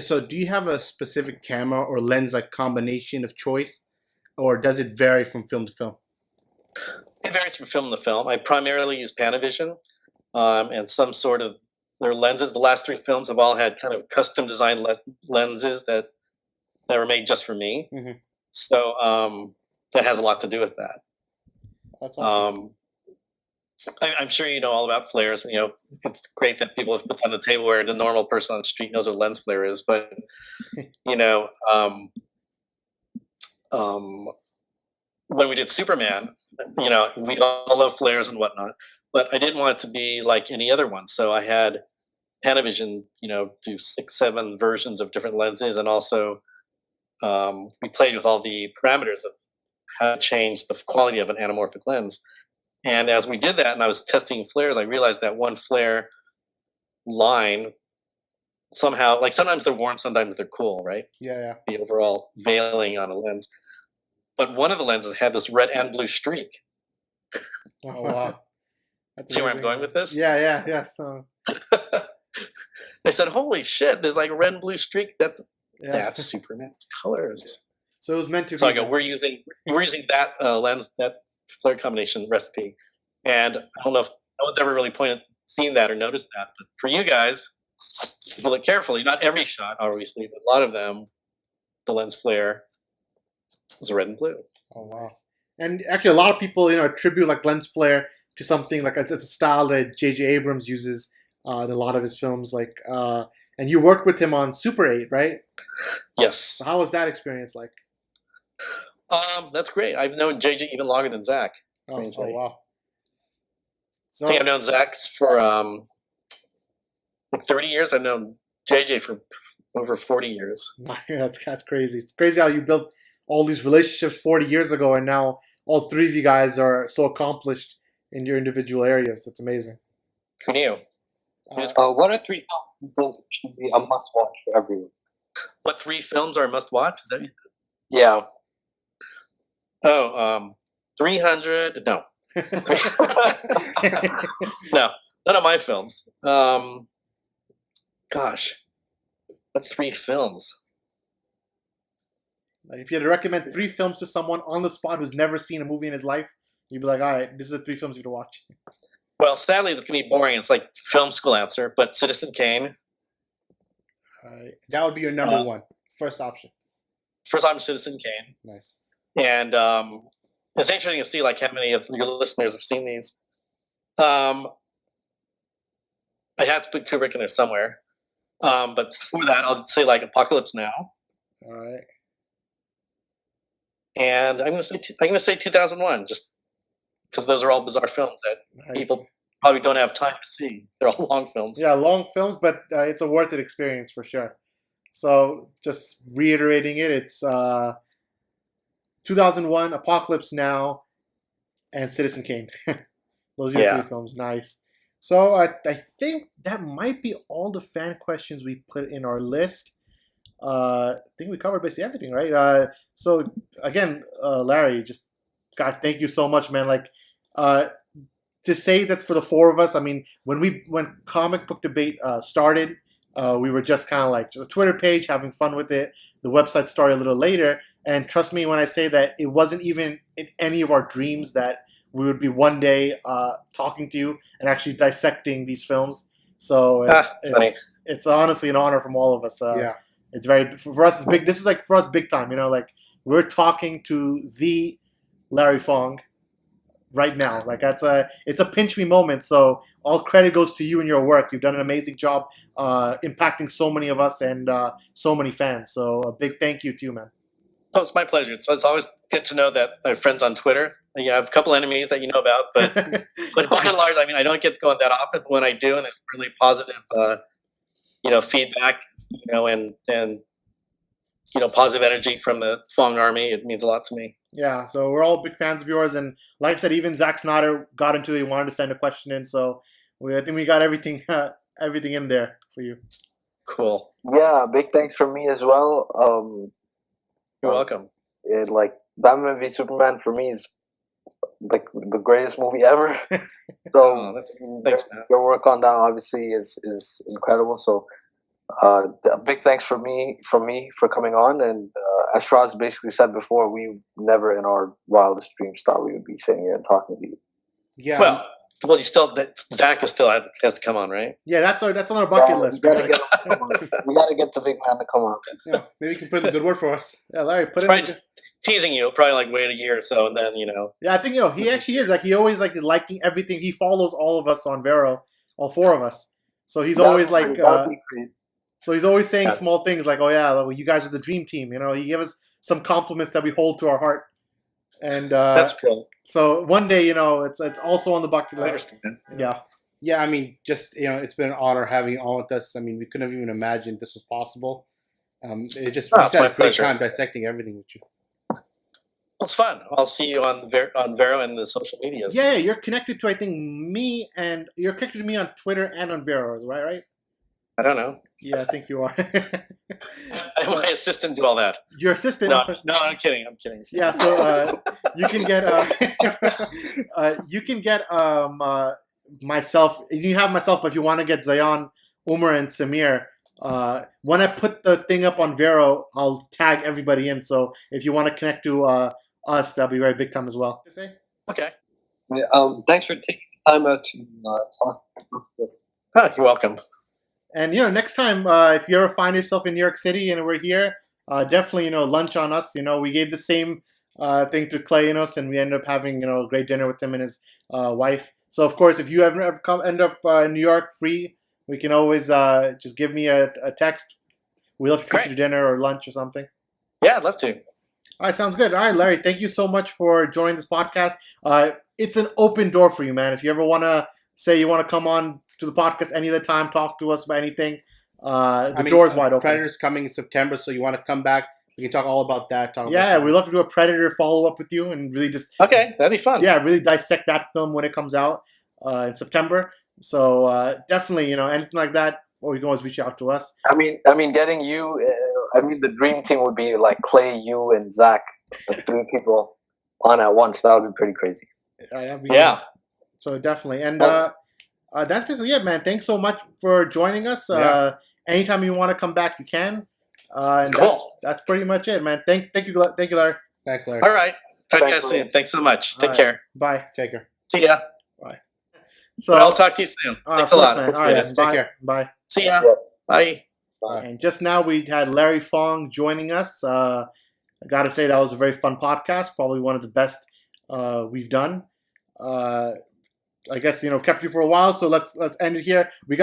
So do you have a specific camera or lens like combination of choice, or does it vary from film to film? It varies from film to film. I primarily use Panavision, and some sort of their lenses. The last 3 films have all had kind of custom designed lenses that were made just for me. Mm-hmm. So that has a lot to do with that. That's awesome. I'm sure you know all about flares. It's great that people have put on the table where the normal person on the street knows what a lens flare is. But when we did Superman, we all love flares and whatnot. But I didn't want it to be like any other one, so I had Panavision, do 6, 7 versions of different lenses, and also we played with all the parameters of how to change the quality of an anamorphic lens. And as we did that, and I was testing flares, I realized that one flare line somehow, like sometimes they're warm, sometimes they're cool, right? Yeah. The overall veiling on a lens. But one of the lenses had this red and blue streak. Oh wow. That's See where I'm amazing. going with this? Yeah. So They said, "Holy shit! There's like a red and blue streak. That's yeah. super nice colors." So it was meant to So be. I go, we're using that lens, that flare combination recipe, and I don't know if no one's ever really seen that or noticed that, but for you guys, if you look carefully, not every shot, obviously, but a lot of them, the lens flare is red and blue. Oh wow. And actually, a lot of people, attribute like lens flare to something like it's a style that J.J. Abrams uses in a lot of his films. Like, and you worked with him on Super 8, right? Yes, So how was that experience like? that's great. I've known JJ even longer than Zach. Oh Strangely. wow. I think I've So known Zach for 30 years. I've known JJ for over 40 years. that's crazy. It's crazy how you built all these relationships 40 years ago, and now all three of you guys are so accomplished in your individual areas. That's amazing. Who knew? What are 3 films you think should be a must-watch for everyone? What 3 films are must watch? Is that what you said? Yeah. Oh, 300. No, no, none of my films. Gosh, what 3 films? Like, if you had to recommend 3 films to someone on the spot who's never seen a movie in his life, you'd be like, all right, this is the 3 films you got to watch. Well, sadly, it's gonna be boring. It's like film school answer, but Citizen Kane. All right. That would be your number one. First option. First time Citizen Kane, Nice. and it's interesting to see like how many of your listeners have seen these. I had to put Kubrick in there somewhere, but before that, I'll say like Apocalypse Now, All right. and I'm gonna say 2001, just because those are all bizarre films that Nice. people probably don't have time to see. They're all long films. Yeah, long films, but it's a worth it experience for sure. So just reiterating it, it's 2001, Apocalypse Now, and Citizen Kane. Those are your 3 films. Nice. So I think that might be all the fan questions we put in our list. I think we covered basically everything, right? So again, Larry, just God, thank you so much, man. Like, to say that for the 4 of us, I mean, when Comic Book Debate started, we were just kind of like just a Twitter page, having fun with it. The website started a little later, and trust me when I say that it wasn't even in any of our dreams that we would be one day talking to you and actually dissecting these films. So it's honestly an honor from all of us. Yeah. It's very for us. It's big. This is like for us big time. Like we're talking to the Larry Fong right now. Like it's a pinch me moment. So all credit goes to you and your work. You've done an amazing job impacting so many of us and so many fans. So a big thank you to you, man. Oh, it's my pleasure. It's always good to know that I have friends on Twitter. I have a couple enemies that you know about, but by and large, I mean, I don't get to go on that often. But when I do, and there's really positive, feedback, and positive energy from the Fung army, it means a lot to me. Yeah, so we're all big fans of yours, and like I said, even Zack Snyder got into it. He wanted to send a question in, so I think we got everything in there for you. Cool. Yeah, big thanks from me as well. You're welcome. Batman v Superman for me is like the greatest movie ever. So thanks, man. Your work on that obviously is incredible. So big thanks from me for coming on. And as Shraz basically said before, we never in our wildest dreams thought we would be sitting here and talking to you. Yeah. Well, Zach has to come on, right? Yeah, that's on our bucket list. We gotta get the big man to come on. Yeah, maybe you can put in a good word for us. Yeah, Larry, put it. Just teasing you. Probably like wait a year or so, and then Yeah, I think he actually is he always is liking everything. He follows all of us on Vero, all 4 of us. So he's always so he's always saying small things like, "Oh yeah, well, you guys are the dream team." He gave us some compliments that we hold to our heart. And that's cool. So one day, it's also on the bucket list. I understand. Yeah. I mean, just it's been an honor having you on with us. I mean, we couldn't have even imagined this was possible. It just Oh, we it's just had my a great pleasure. time dissecting everything with you. It's fun. I'll see you on Vero and the social medias. Yeah, you're connected to, I think, me, and you're connected to me on Twitter and on Vero, right? I don't know. Yeah, I think you are. My assistant do all that. Your assistant. No, I'm kidding. I'm kidding. Yeah, so you can get myself. You have myself, but if you want to get Zayan, Umar, and Samir, when I put the thing up on Vero, I'll tag everybody in. So if you want to connect to us, that'll be very big time as well. Okay. Thanks for taking the time out to talk about this. Ah, Oh, you're welcome. And next time, if you ever find yourself in New York City and we're here, definitely lunch on us. We gave the same thing to Clay and we ended up having a great dinner with him and his wife. So of course, if you ever end up in New York free, we can always just give me a text. We'd love to take you to dinner or lunch or something. Yeah, I'd love to. All right, sounds good. All right, Larry, thank you so much for joining this podcast. It's an open door for you, man. If you ever want to say you want to come on to the podcast any other time, talk to us about anything, the door's wide open. Predator's coming in September, so you want to come back, we can talk all about that. We'd love to do a Predator follow-up with you and really just... Okay, that'd be fun. Yeah, really dissect that film when it comes out in September. So definitely, anything like that, you can always reach out to us. I mean, getting you. The dream team would be like Clay, you, and Zach, the three people on at once. That would be pretty crazy. Yeah. So definitely, and that's basically it, man. Thanks so much for joining us. Anytime you want to come back, you can. And cool. That's pretty much it, man. Thank you, Larry. Thanks, Larry. All right. Talk to you guys soon. Thanks so much. Take care. Bye. Take care. See ya. Bye. So I'll talk to you soon. Thanks a lot. Man. All right, Take bye. care. Bye. See ya. Bye. And just now we had Larry Fong joining us. I got to say that was a very fun podcast. Probably one of the best we've done. I guess kept you for a while, so let's end it here. We got